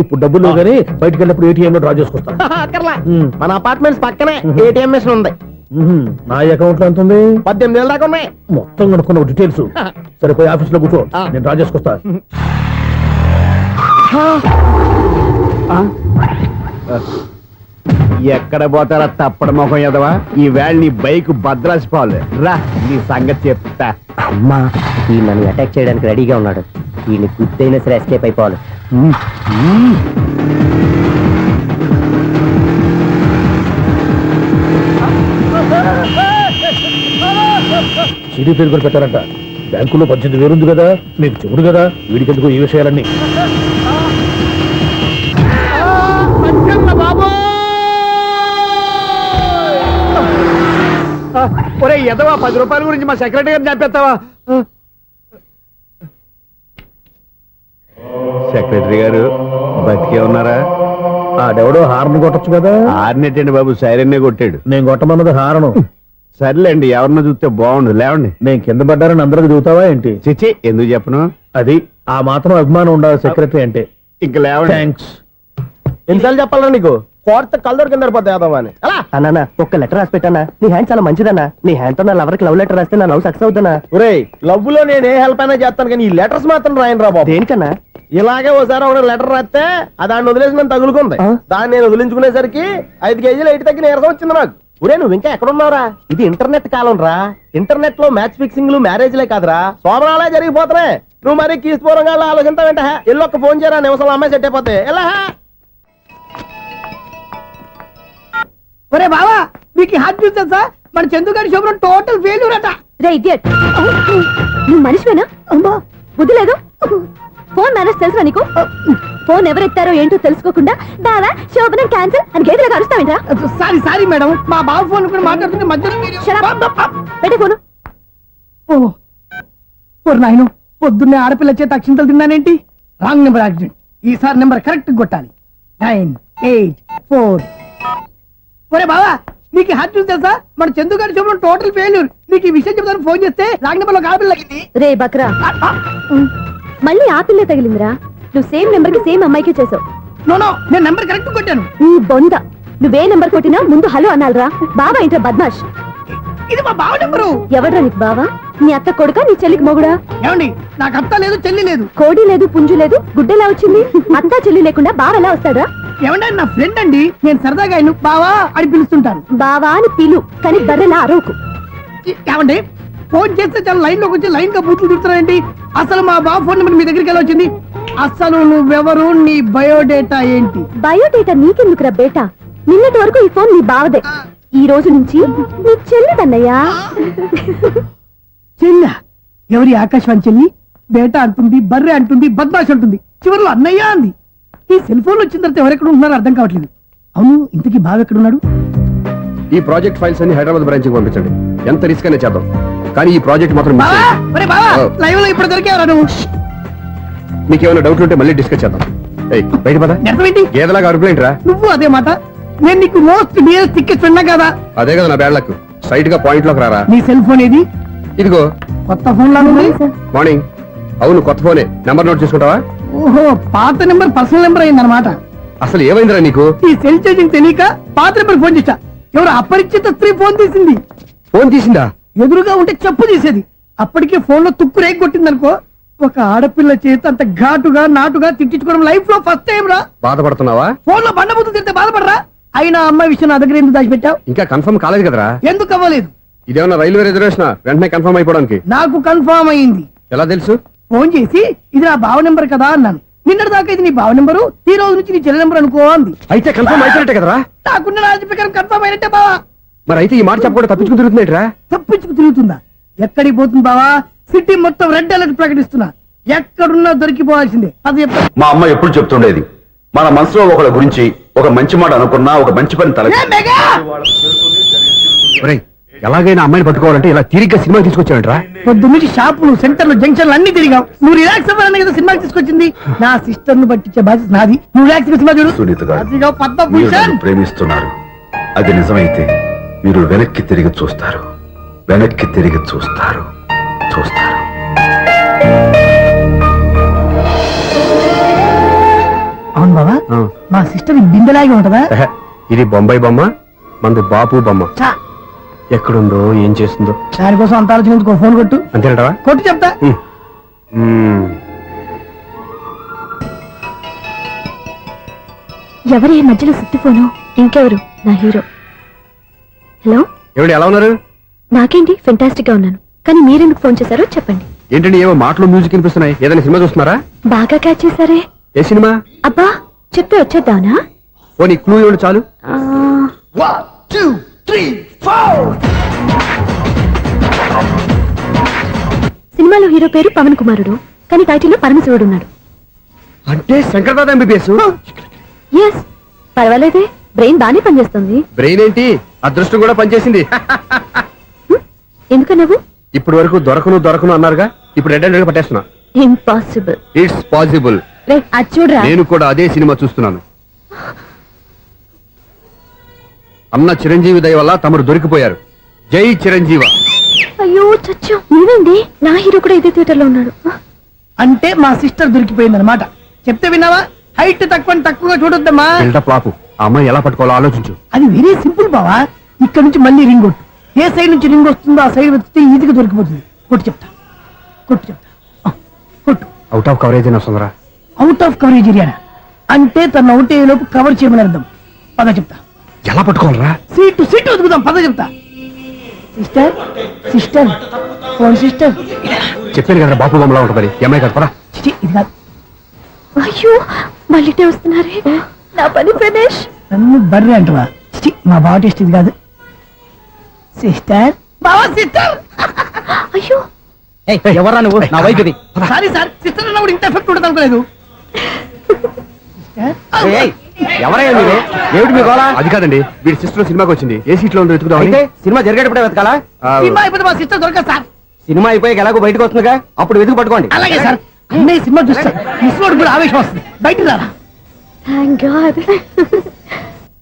ఇప్పుడు డబ్బులు లేవు కానీ బయటకు వెళ్ళినప్పుడు ఏటీఎం లో డ్రా చేసుకొస్తా. అక్కర్లా, మన అపార్ట్మెంట్స్ పక్కనే ఏటీఎం మిషన్ ఉంది. నా అకౌంట్ లో ఎంత ఉంది? 18,000 దాకా ఉన్నాయి. మొత్తం కనుక్కున్న డీటెయిల్స్. సరే పోయి ఆఫీస్ లో కూర్చో, నేను డ్రా చేసుకొస్తా. ఎక్కడ పోతారా తప్పడ మొహం ఎదవా? ఈ వేళ నీ బైక్ భద్రాసిపోవాలి. రా నీ సంగతి చెప్తా. అమ్మా, ఈ నన్ను అటాక్ చేయడానికి రెడీగా ఉన్నాడు. ఈయన గుద్దైనా సరే ఎస్కేప్ అయిపోవాలి. సీడీ ప్లేయర్ కూడా పెట్టారంట. బ్యాంకులో 18,000 ఉంది కదా, నీకు చెవుడు కదా, వీడికి ఎందుకు ఈ విషయాలన్నీ? ఒరే ఎదవా, 10 రూపాయల గురించి మా సెక్రటరీ గారిని చంపేస్తావా? సెక్రటరీ గారు బతికే ఉన్నారా? ఆడెవడో హార్న్ కొట్టచ్చు కదా. ఆరినట్టండి బాబు, సైరన్నే కొట్టాడు. నేను కొట్టమన్నది హారను. సర్లేండి, ఎవరన్నా చూస్తే బాగుండు. లేవండి. నేను కింద పడ్డారని అందరికి దిగుతావా ఏంటి? చిచ్చి, ఎందుకు చెప్పను? అది ఆ మాత్రం అభిమానం ఉండాలి సెక్రటరీ అంటే. ఇంక లేవండి. థ్యాంక్స్. ఎన్నిసార్లు చెప్పాలా నీకు? కోర్త కల్లోడు కింద పడిపోతాయి అని. అన్నా ఒక్క లెటర్ రాసి పెట్టానా? నీ హ్యాండ్ చాలా మంచిదన్నా. నీ హ్యాండ్ తో నా లవర్కి లవ్ లెటర్ రాస్తే నా లవ్ సక్సెస్ అవుతానా? ఒరే, లవ్ లో నేను ఏ హెల్ప్ అయినా చేస్తాను, కానీ ఈ లెటర్స్ మాత్రం రాయను రా బాబు. దేనికన్నా? ఇలాగే ఓసారి ఒక లెటర్ రాస్తే దాన్ని వదిలేసి నన్ను తగులుకుంది. దాన్ని నేను వదిలించుకునేసరికి 5 కేజీలు 8 తగ్గి నీరసం వచ్చింది నాకు. ఒరే, నువ్వు ఇంకా ఎక్కడున్నావురా? ఇది ఇంటర్నెట్ కాలం రా. ఇంటర్నెట్ లో మ్యాచ్ ఫిక్సింగ్లు మ్యారేజ్లే కాదురా, శోభనాలే జరిగిపోతున్నాయి. నువ్వు మరి కీస్పూరంగా ఆలోచించావంటే ఎల్లొక్క ఫోన్ చేయరా, నిమిషంలో అమ్మాయి సెట్ అయిపోతే ఎలా? ఒరే బావా, మీకు హార్ట్ న్యూస్ తెలుసా? మన చందుగారి శోభనం టోటల్ ఫెయిల్యూర్ అట. రే ఇడియట్, నువ్వు మనిషివేనా? అమ్మా బుద్ధి లేదు. ఫోన్ మేనేజ్ తెలుసా నీకు? ఫోన్ ఎవరెత్తారో ఏంటో తెలుసుకోకుండా దావా శోభనం క్యాన్సిల్ అని గేదెలకు అరుస్తావేంట్రా? సారీ మేడం, మా బావ ఫోన్ కూడా మాట్లాడుతుంటే మధ్యలో పెట్టే ఫోను. ఓ నాయను, పొద్దున్నే ఆడపిల్ల చేత అక్షింతలు తిన్నానేంటి? Wrong number accident. ఈసారి నెంబర్ కరెక్ట్ కొట్టాలి. 9, 8, 4. ఒరే బావా, నీకు హార్ట్ న్యూస్ తెలుసా? మన చందుగారి శోభనం టోటల్ ఫెయిల్యూర్. నీకు ఈ విషయం చెప్తాను ఫోన్ చేస్తే రాంగ్ నెంబర్ లో ఆడపిల్ల తగ్గింది. రే బక్రా, మళ్ళీ ఆ పిల్లే తగిలిందిరా. నువ్వు సేమ్ నెంబర్ కి సేమ్ అమ్మాయికే చేసావు. నో, నేను నెంబర్ కరెక్ట్ కొట్టాను. నీ బొంద, నువ్వే నెంబర్ కొట్టినా ముందు హలో అనాలరా. బావా ఏంట్రా బద్మాష్? ఇది మా బావ నెంబరు. ఎవడ్రా నీకు బావా? నీ అత్త కొడుకా, నీ చెల్లికి మొగుడా? ఏమండి, నాకు అత్త లేదు, చెల్లి లేదు. కోడి లేదు, పుంజు లేదు, గుడ్డెలా వచ్చింది? అత్త చెల్లి లేకుండా బావ ఎలా వస్తాడా? ఏమండి, నా ఫ్రెండ్ అండి. నేను సరదాగా ఆయన బావా అని పిలుస్తుంటాను. బావా అని పిలు, కానీ బర్రెలా అరవకు. ఏమండి, ఫోన్ చేస్తే చాలా లైన్ లోకి వచ్చి లైన్ గా బూతులు తిడుతున్నాయండి. అసలు మా బావ ఫోన్ నెంబర్ మీ దగ్గరికి ఎలా వచ్చింది? అసలు నువ్వెవరు, నీ బయోడేటా ఏంటి? బయోడేటా నీకెందుకురా బేటా? నిన్నటి వరకు ఈ ఫోన్ నీ బావదే, ఈ రోజు నుంచి నీ చెల్లిదన్నయ్యా. చెల్ల ఎవరి? ఆకాశవాణి చెల్లి. బేటా అంటుంది, బర్రె అంటుంది, బద్మాష్ అంటుంది, చివరిలో అన్నయ్య అంది. ఈ సెల్ ఫోన్ వచ్చిన తర్వాత ఎవరెక్కడ ఉంటున్నారో అర్థం కావట్లేదు. అవును, ఇంతకీ బావ ఎక్కడున్నాడు? ఈ ప్రాజెక్ట్ ఫైల్స్ అన్ని హైదరాబాద్ బ్రాంచ్ కి పంపించండి. ఎంత రిస్క్ అనే చేద్దాం, కానీ ఈ ప్రాజెక్ట్ మాత్రం miss బావా, చేయొద్దు. ఒరే బావా, లైవ్ లో ఇప్పుడు దొరికేవరా నువ్వు? మీకు ఏమైనా డౌట్ ఉంటే మళ్ళీ డిస్కస్ చేద్దాం. ఏయ్, బయట పద. నెరవేంటి? గేదలాగా అరుపులేంట్రా? నువ్వు అదే మాట. నేను నీకు మోస్ట్ డియరెస్ట్ టికెట్ విన్నా కదా. అదే కదా నా బ్యాడ్ లక్. స్ట్రైట్ గా పాయింట్ లోకి రారా. నీ సెల్ ఫోన్ ఏది? ఇదిగో కొత్త ఫోన్ లాగా ఉంది. మార్నింగ్. అవును, కొత్త ఫోనే. నెంబర్ నోట్ చేసుకుంటావా? ఓహో, పాత నెంబర్ పర్సనల్ నెంబర్ అయిందన్నమాట. అసలు ఏమైందిరా నీకు? ఈ సెల్ చేసింగ్ తెలియక పాత నెంబర్ ఫోన్ చేశా. ఎవరు అపరిచిత స్త్రీ ఫోన్ తీసింది. ఫోన్ తీసిందా? ఎదురుగా ఉంటే చెప్పు తీసేది. అప్పటికే ఫోన్ లో తుక్కు రేగి కొట్టిందనుకో. ఒక ఆడపిల్ల చేత అంత ఘాటుగా నాటుగా తిట్టించుకోవడం లైఫ్ లో ఫస్ట్ టైం రా. బాధపడుతున్నావా? ఫోన్ లో బండబుద్ధి తింటే బాధపడరా? అయినా అమ్మాయి విషయం నా దగ్గర ఎందుకు దాచిపెట్టావు? ఇంకా కన్ఫర్మ్ కాలేదు కదరా. ఎందుకు అవ్వలేదు? ఇదేమన్నా రైల్వే రిజర్వేషన్? వెంటనే కన్ఫర్మ్ అయిపోవడానికి. నాకు కన్ఫర్మ్ అయింది. ఎలా తెలుసు? ఫోన్ చేసి ఇది నా బావ నెంబర్ కదా అన్నాను. నిన్నటి దాకా ఇది నీ బావ నెంబరు, ఈ రోజు నుంచి నీ చెల్లి నెంబర్ అనుకో అంది. అయితే కన్ఫర్మ్ అయిపోయినట్టే కదరా. నాకున్న రాజు ప్రకారం కన్ఫర్మ్ అయినట్టే బావా. మరి అయితే ఈ మాట చెప్పకుండా తప్పించుకుని తిరుగుతున్నాయిట్రా. తప్పించుకు తిరుగుతుందా? ఎక్కడికి పోతుంది బావా? సిటీ మొత్తం రెడ్ అలర్ట్ ప్రకటిస్తున్నా. ఎక్కడున్నా దొరికిపోవాల్సిందే. అది చెప్తా. మా అమ్మ ఎప్పుడు చెప్తుండేది, మన మనసులో ఒకళ్ళ గురించి ఒక మంచి మాట అనుకున్నా ఒక మంచి పని తల. ఒరేయ్, ఎలాగైనా అమ్మాయిని పట్టుకోవాలంటే ఇలా తిరిగ్గా సినిమా తీసుకొచ్చావంటరా? పొద్దున్నుంచి షాపులు సెంటర్లు జంక్షన్లు అన్ని తిరిగావు. నువ్వు రిలాక్స్ అవ్వాలని కదా సినిమాకి తీసుకొచ్చింది. నా సిస్టర్ ను పట్టించే బాధ్యత నాది. నువ్వు రిలాక్స్ సినిమా చూడు. సునీత గారు, అదిగో మీరు పద్మభూషణ్. నన్ను ప్రేమిస్తున్నారు. అది నిజమైతే మీరు వెనక్కి తిరిగి చూస్తారు. వెనక్కి తిరిగి చూస్తారు. చూస్తారు. అవును బాబా, మా సిస్టర్ బిందెలాగే ఉంటదా? ఎహె, ఇది బొంబాయి బొమ్మ, మంది బాపు బొమ్మ. చా, ఎక్కడుందో ఏం చేస్తుందో దానికోసం అంత ఆలోచించుకో. ఫోన్ కొట్టు. అంతేనటవా? కొట్టు చెప్తా. ఎవరి మధ్యలో సుత్తి ఫోను? ఇంకెవరు? నా హీరో. హలో, ఏమిటి ఎలా ఉన్నారు? నాకేంటి ఫెంటాస్టిక్ గా ఉన్నాను, కానీ మీరెందుకు ఫోన్ చేశారో చెప్పండి. ఏంటండి ఏవో మాటలు మ్యూజిక్ వినిపిస్తున్నాయి? ఏదైనా సినిమా చూస్తున్నారా? బాగా క్యాచ్ చేశారే. ఏ సినిమా? అబ్బా, చెప్తే వచ్చేద్దానా? ఓ నీ క్లూ ఇవ్వండి చాలు. ఆ, 1 2 3 4. సినిమాలో హీరో పేరు పవన్ కుమారుడు, కానీ టైటిల్లో పరమశివుడు ఉన్నాడు. అంటే శంకర్దాద ఎంబీబీఎస్. ఎస్, పర్వాలేదే, బ్రెయిన్ బానే పనిచేస్తుంది. బ్రెయిన్ ఏంటి, అదృష్టం కూడా పనిచేసింది. ఎందుకన్నావు? ఇప్పటి వరకు దొరకను అన్నారుగా, ఇప్పుడు రెడ్ హ్యాండెడ్ పట్టేస్తున్నా. ఇంపాసిబుల్. It's possible. రే, అది చూడరా. నేను కూడా అదే సినిమా చూస్తున్నాను. అన్న చిరంజీవి దయ వల్ల తమరు దొరికిపోయారు. జై చిరంజీవ. అయ్యో చచ్చా, నీవేంది? నా హీరో కూడా ఇదే థియేటర్ లో ఉన్నాడు. అంటే మా సిస్టర్ దొరికిపోయింది అనమాట. చెప్తే విన్నావా? హైట్ తక్కువగా చూడొద్దమ్మా. బిల్డప్ లాపు. ఆ అమ్మాయి ఎలా పట్టుకోవాలో ఆలోచించు. అది వెరీ సింపుల్ బావా. ఇక్కడ నుంచి మళ్ళీ రింగ్ కొట్టు. ఏ సైడ్ నుంచి రింగ్ వస్తుందో ఆ సైడ్ వెతికితే ఈజీగా దొరికిపోతుంది. కొట్టు చెప్తా. ఆ, కొట్టు. అవుట్ ఆఫ్ కవరేజ్ అయినా వస్తుందిరా. అవుట్ ఆఫ్ కవరేజ్ ఏరియా అంటే తన అవుట్ అయ్యే లోపు కవర్ చేయమని అర్థం. పద చెప్తా. ఎలా పట్టుకోవాలరా? సీటు వెతుకుదాం. పద చెప్తా. Sister phone sister. చెప్పాను కదా బాపు బొమ్మలా ఉంటుంది. అమ్మాయి కదా, పరా. చిచి, ఇది కాదు. అయ్యో, మళ్ళీ వస్తున్నారే. నా పని ప్రదేశ్. నన్ను బర్రె అంటవా? చిచి, మా బావ టేస్ట్ ఇది కాదు. సిస్టర్, బావా సిస్టర్. అయ్యో, ఎవరా నువ్వు? నా వైపు ఇది. సారీ సార్, సిస్టర్ అన్నప్పుడు ఇంత ఎఫెక్ట్ ఉండదు అనుకోలేదు. ఎవరయ్యా మీరు? ఏమిటి మీ గోళ? అది కాదండి, వీడి సిస్టర్ సినిమాకి వచ్చింది. ఏ సీట్ లో ఉందో వెతుకుదాం. అయితే సినిమా జరిగేటప్పుడే వెతకాలా? సినిమా అయిపోతే మా సిస్టర్ దొరకదు సార్. సినిమా అయిపోయాక ఎలాగో బయటకు వస్తుందిగా, అప్పుడు వెతుకు పట్టుకోండి. అలాగే సార్. అన్నయ్య సినిమా చూస్తారు. మిస్వాడు కూడా ఆవేశం వస్తుంది. బయటికి రారా. Thank God.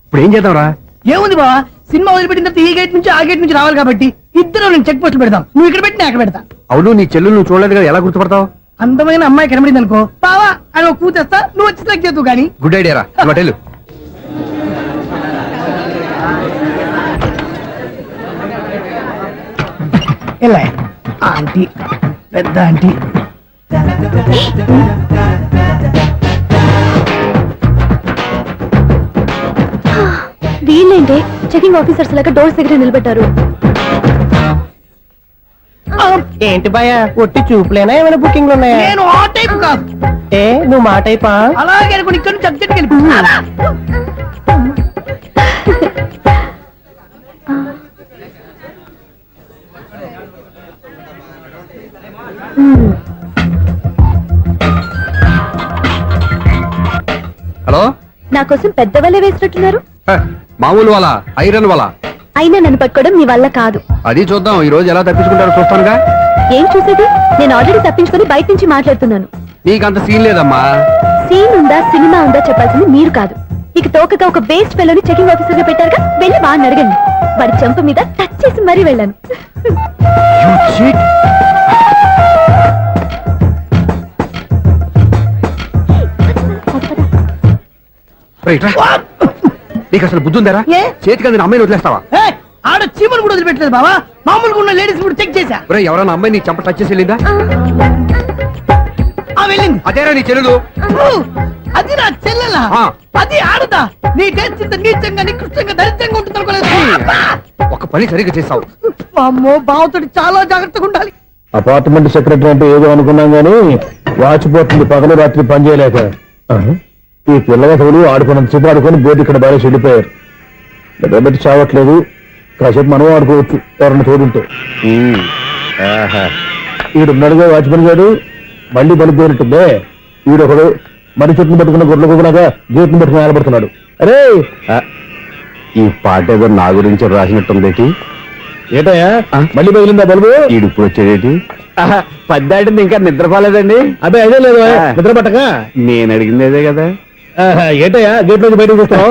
ఇప్పుడు ఏం చేద్దాంరా? ఏముంది బావా, సినిమా వదిలిపెట్టిన తర్వాత ఈ గేట్ నుంచి ఆ గేట్ నుంచి రావాలి కాబట్టి ఇద్దరు నేను చెక్ పోస్టులు పెడతాం. నువ్వు ఇక్కడ పెట్టి నేను అక్కడ పెడతా. అవును, నీ చెల్లెలు నువ్వు చూడలేదు కదా, ఎలా గుర్తుపడతావు? అందమైన అమ్మాయి కనబడింది అనుకో, బావా అని ఒక కూతేస్తా. నువ్వు వచ్చి సెలెక్ట్ చేద్దు కానీ. గుడ్ ఐడియా రా. హోటల్ ఎలా ఆంటీ, పెద్ద ఆంటీ. వీళ్ళేంటి చెకింగ్ ఆఫీసర్స్ లాగా డోర్స్ దగ్గర నిలబెట్టారు. ఏంటి భయ, ఒట్టి చూపులేనా ఏమైనా బుకింగ్లు ఉన్నాయా? నేను ఆ టైప్ కాదు. ఏ నువ్వు మా టైపా? అలాగే అనుకుని ఇక్కడ నుంచి అర్జెంట్కి వెళ్ళిపోతున్నా. హలో, నా కోసం పెద్ద వలే వేసినట్టున్నారు. మామూలు వాళ్ళ ఐరన్ వాళ్ళ. అయినా నన్ను పట్టుకోవడం మీ వల్ల కాదు. అది చూద్దాం, ఈ రోజు ఎలా తప్పించుకుంటారో చూస్తానుగా. ఏం చూసేది? నేను ఆల్రెడీ తప్పించుకొని బయట నుంచి మాట్లాడుతున్నాను. నీకంత సీన్ లేదమ్మా. సీన్ ఉందా సినిమా ఉందా చెప్పాల్సింది మీరు కాదు. మీకు తోకగా ఒక బేస్ట్ ఫెలోని చెకింగ్ ఆఫీసర్ గా పెట్టారుగా, వెళ్ళి బాగా అడగండి. వాడి చెంప మీద టచ్ చేసి మరీ వెళ్ళాను. నీకు అసలు బుద్ధి ఉందారా? ఏ? చేతికి అందిన అమ్మాయిని వదిలేస్తావా? ఏయ్, ఆడ చీమను కూడా వదిలిపెట్టలేదు బావా. మామూలుగా ఉన్న లేడీస్ కూడా చెక్ చేశా. ఒరేయ్, ఎవరైనా అమ్మాయి నీ చెంప టచ్ చేసి వెళ్ళిందా? ఆ వెళ్ళింది. అదేరా నీ చెల్లెలు. అది నా చెల్లెలా? ఆ. అది ఆడదా? నీ టేస్ట్ ఇంత నీచంగా నికృష్టంగా దరిద్రంగా ఉంటుంది అనుకోలేదు. ఒక పని సరిగ్గా చేస్తావు. అమ్మో, బావతోటి చాలా జాగ్రత్తగా ఉండాలి. అపార్ట్మెంట్ సెక్రటరీ అంటే ఏదో అనుకున్నాం గానీ వాచిపోతుంది పగలు రాత్రి పని చేయలేక. ఈ పిల్లగతులు ఆడుకున్నంత సేపు ఆడుకొని బోర్డు ఇక్కడ బాగా చెడిపోయారు. నిద్రబెట్టి చావట్లేదు. కాసేపు మనం ఆడుకోవచ్చు ఎవరన్నా తోడుంటే. ఈడున్నాడుగా వాచ్మెన్ గారు, మళ్ళీ బలిపోయినట్టుందే. ఈడొకడు మరి చెట్టును పట్టుకున్న గొడ్ల కుక్కలాగా గేట్ను పట్టుకుని నిలబడుతున్నాడు. అరే, ఈ పాట ఏదో నా గురించి రాసినట్టుంది. ఏటయ్యా మళ్ళీ పగిలిందా బల్బు? ఈడు ఇప్పుడు వచ్చేదేటి పద్దాటింది ఇంకా నిద్రపోలేదండి. అబ్బాయి అదే లేదు నిద్ర పట్టక. నేను అడిగింది అదే కదా. ఏటయ్యా గేట్ నుంచి బయటకు చూస్తావు?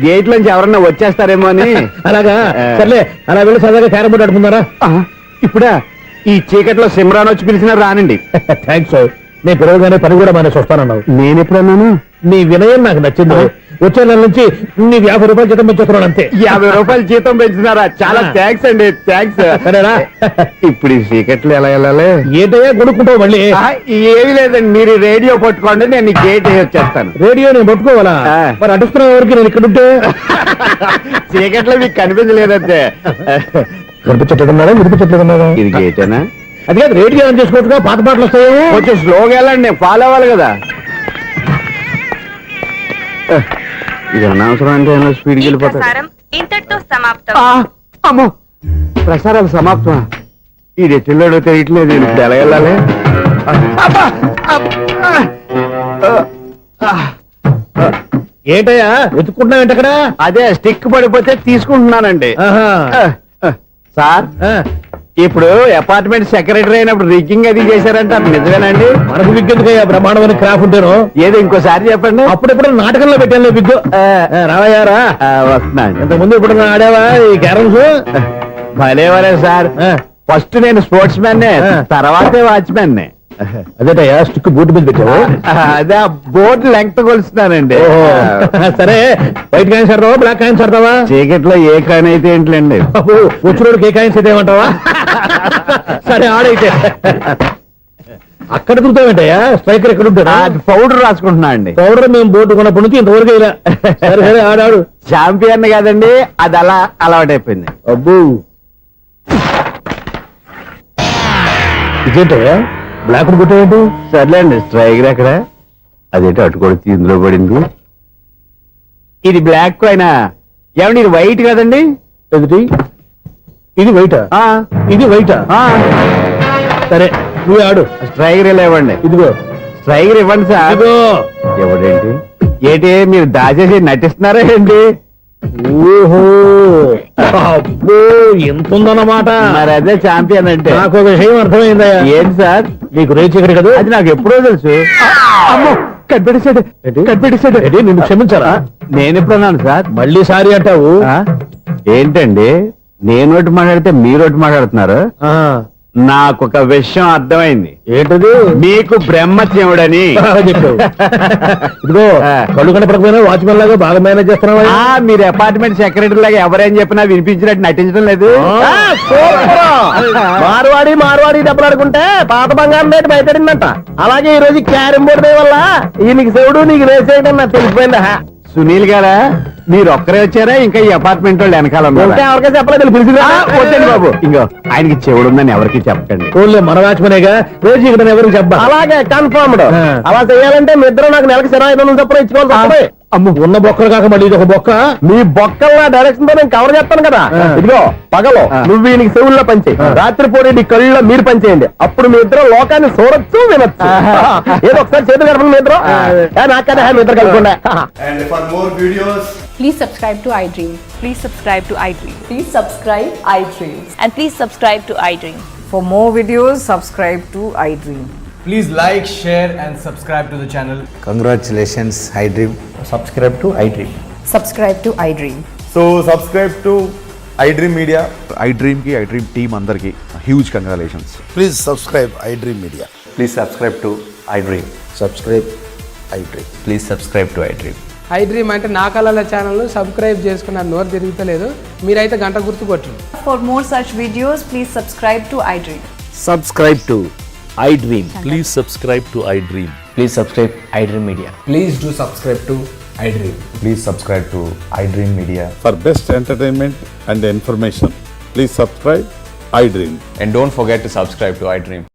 గేట్ లోంచి ఎవరన్నా వచ్చేస్తారేమో అని. అలాగా సర్లే, అలా వెళ్ళి సరదాగా క్యారం బోర్డు ఆడుకున్నారా? ఇప్పుడా ఈ చీకట్లో సిమ్రాన్ వచ్చి పిలిచినా రానండి. థ్యాంక్స్. నేను పిలవగానే పని కూడా మానేసి వస్తానన్నావు. నేను ఎప్పుడన్నాను? నీ వినయం నాకు నచ్చింది. వచ్చే నెల నుంచి నీ 50 రూపాయలు జీతం పెంచుతున్నాను అంతే. 50 రూపాయలు జీతం పెంచినారా? చాలా థ్యాంక్స్ అండి, థ్యాంక్స్. సరేనా? ఇప్పుడు ఈ చీకట్లో ఎలా వెళ్ళాలి? ఏంటయ్యా కొనుక్కుంటావు మళ్ళీ? ఏమి లేదండి, మీరు రేడియో పట్టుకోండి, నేను ఈ గేట్ వేసి వచ్చేస్తాను. రేడియో నేను పట్టుకోవాలా? మరి అడుస్తున్న వరకు నేను ఇక్కడ ఉంటే చీకట్లో మీకు కనిపించలేదంటే. కనిపించట్లేదన్నారా వినిపించట్లేదన్నారా? ఇది గేటేనా? అది కాదు, రేడియో ఆన్ చేసుకోవచ్చుగా, పాత పాటలు వస్తాయేమో. కొంచెం స్లోగా వెళ్ళండి, నేను ఫాలో అవ్వాలి కదా. ఇది అనవసరం అంటే స్పీడ్కి వెళ్ళిపోతాడు. ఇంతటితో సమాప్తం. అమ్మో, ప్రసారాలు సమాప్తం. ఈ రెట్టిల్లోడో తెలియట్లేదు, నేను ఇప్పుడు ఎలా వెళ్ళాలి? ఏంటయ్యా వెతుక్కుంటున్నావు అక్కడ? అదే స్టిక్ పడిపోతే తీసుకుంటున్నానండి. సార్, ఇప్పుడు అపార్ట్మెంట్ సెక్రటరీ అయినప్పుడు రిగ్గింగ్ అది చేశారంటే అది నిజమేనండి? మనకు విగ్గెందుకయ్యా, బ్రహ్మాండమైన క్రాఫ్ ఉంటాను. ఏదో ఇంకోసారి చెప్పండి. అప్పుడెప్పుడు నాటకంలో పెట్టాను విగ్గు. రావయ్యారా? వస్తున్నాను. ఇంతకుముందు ఇప్పుడు ఆడావా ఈ క్యారమ్స్? భలేవరే సార్, ఫస్ట్ నేను స్పోర్ట్స్ మ్యాన్, తర్వాతే వాచ్మెన్. అదేటయ్యా స్టిక్ బూట్ మీద పెట్టావు? అదే బోర్డు లెంగ్త్ కొలుస్తున్నానండి. సరే, వైట్ కాయిన్స్ ఆడతావా బ్లాక్ కాయిన్స్ ఆడతావా? చీకట్లో ఏ కాయిన్ అయితే ఏంటండి, వచ్చినోడికి ఏ కాయిన్స్ అయితే ఏమంటావా? సరే ఆడైతే. అక్కడ తిరుగుతావేంటయ్యా? స్ట్రైకర్ ఎక్కడ ఉంటారా? పౌడర్ రాసుకుంటున్నా అండి. పౌడర్ మేము బోర్డు కొన్నప్పటి నుంచి ఇంతవరకు ఇలా. సరే సరే ఆడాడు. ఛాంపియన్ కాదండి, అది అలా అలవాటైపోయింది. అబ్బు, ఇదేంటయ్యా బ్లాక్ కొట్టేయండి? సర్లేండి, స్ట్రైకర్ ఎక్కడ? అదేంటి అటుకొడితే ఇందులో పడింది. ఇది బ్లాక్ కాయినా? ఏమండి ఇది వైట్ కదండి? ఎదుటి ఇది వైటా? ఇది వైటా? సరే నువ్వు ఆడు. స్ట్రైకర్ ఇలా ఇవ్వండి. ఇదిగో స్ట్రైకర్ ఇవ్వండి సార్. ఇదిగో. ఎవడేంటి ఏంటి మీరు దాచేసి నటిస్తున్నారా ఏంటి? ఓహో, అబ్బో ఎంత ఉందన్నమాట. మరి అదే ఛాంపియన్ అంటే. నాకు ఒక విషయం అర్థమైందయ్యా. ఏంటి సార్? నీకు రేచి ఇక్కడ కదా? అది నాకు ఎప్పుడో తెలుసు. అమ్మో, కనిపెట్టేశాడు, కనిపెట్టేశాడు. నిన్ను క్షమించారా? నేను ఎప్పుడన్నాను సార్? మళ్ళీ సారీ అంటావు? ఏంటండి, నేనోటి మాట్లాడితే మీరోటి మాట్లాడుతున్నారు? నాకొక విషయం అర్థమైంది. ఏంటది? మీకు బ్రహ్మత్యముడని చెప్పావు. ఇదిగో కళ్ళు కనపడకపోయినా వాచ్మెన్ లాగా బాగా మేనేజ్ చేస్తున్నావా? మీరు అపార్ట్మెంట్ సెక్రటరీ లాగా ఎవరేం చెప్పినా వినిపించినట్టు నటించడం లేదు. మార్వాడి దెబ్బలాడుకుంటే పాత బంగారం రేటు భయపడిందంట. అలాగే ఈ రోజు క్యారం బోర్డు వల్ల ఈయనకి శివుడు నీకు రేసేయడం నాకు తెలిసిపోయిందా? సునీల్ గారా, మీరు ఒక్కరే వచ్చారా ఇంకా ఈ అపార్ట్మెంట్ వాళ్ళు వెనకాల ఎవరికీ చెప్పలేదు, పిలిచిందా? వద్దండి బాబు, ఇంకో ఆయనకి చెవుడుందని ఎవరికి చెప్పకండి. ఓన్లీ మన వాచ్మనేగా, రోజు ఇక్కడ ఎవరికి చెప్పా. అలాగే కన్ఫర్మ్డ్. అలా చేయాలంటే మీ ఇద్దరు నాకు నెలకు 25,000 చొప్పున ఇచ్చుకోవాలి. అమ్మ, ఉన్న బొక్కలు కాక మళ్ళీ ఇది ఒక బొక్క. మీ బొక్కల డైరెక్షన్ తో నేను కవర్ చేస్తాను కదా. ఇదిగో పగలో నువ్వు ఈయనకి చెవుల్లో పనిచేయి, రాత్రి పూట నీ కళ్ళలో మీరు పనిచేయండి. అప్పుడు మీ ఇద్దరు లోకాన్ని చూడొచ్చు, వినొచ్చు. ఏదో ఒకసారి చేతులు కలపండి మీ ఇద్దరు. నాకదే మీ ఇద్దరు కలుపుకుండా. And for more videos, Please subscribe to iDream. Please subscribe to iDream. Please subscribe iDream. And please subscribe to iDream. For more videos, subscribe to iDream. please like, share and subscribe to the channel. Congratulations, iDream. Subscribe to iDream. Subscribe to iDream. So subscribe to iDream Media. iDream ki iDream team andarki huge congratulations. Please subscribe iDream Media. Please subscribe to iDream. Subscribe iDream. Please subscribe to iDream. iDream అంటే నా కళల channel subscribe చేసుకున్న నోరు తిరుగుతలేదు. మీరైతే గంట గుర్తు కొట్టండి. For more such videos, please subscribe to iDream. Subscribe to iDream. Please subscribe to iDream. Please subscribe iDream Media. Please do subscribe to iDream. Please subscribe to iDream Media. For best entertainment and information, please subscribe iDream. And don't forget to subscribe to iDream.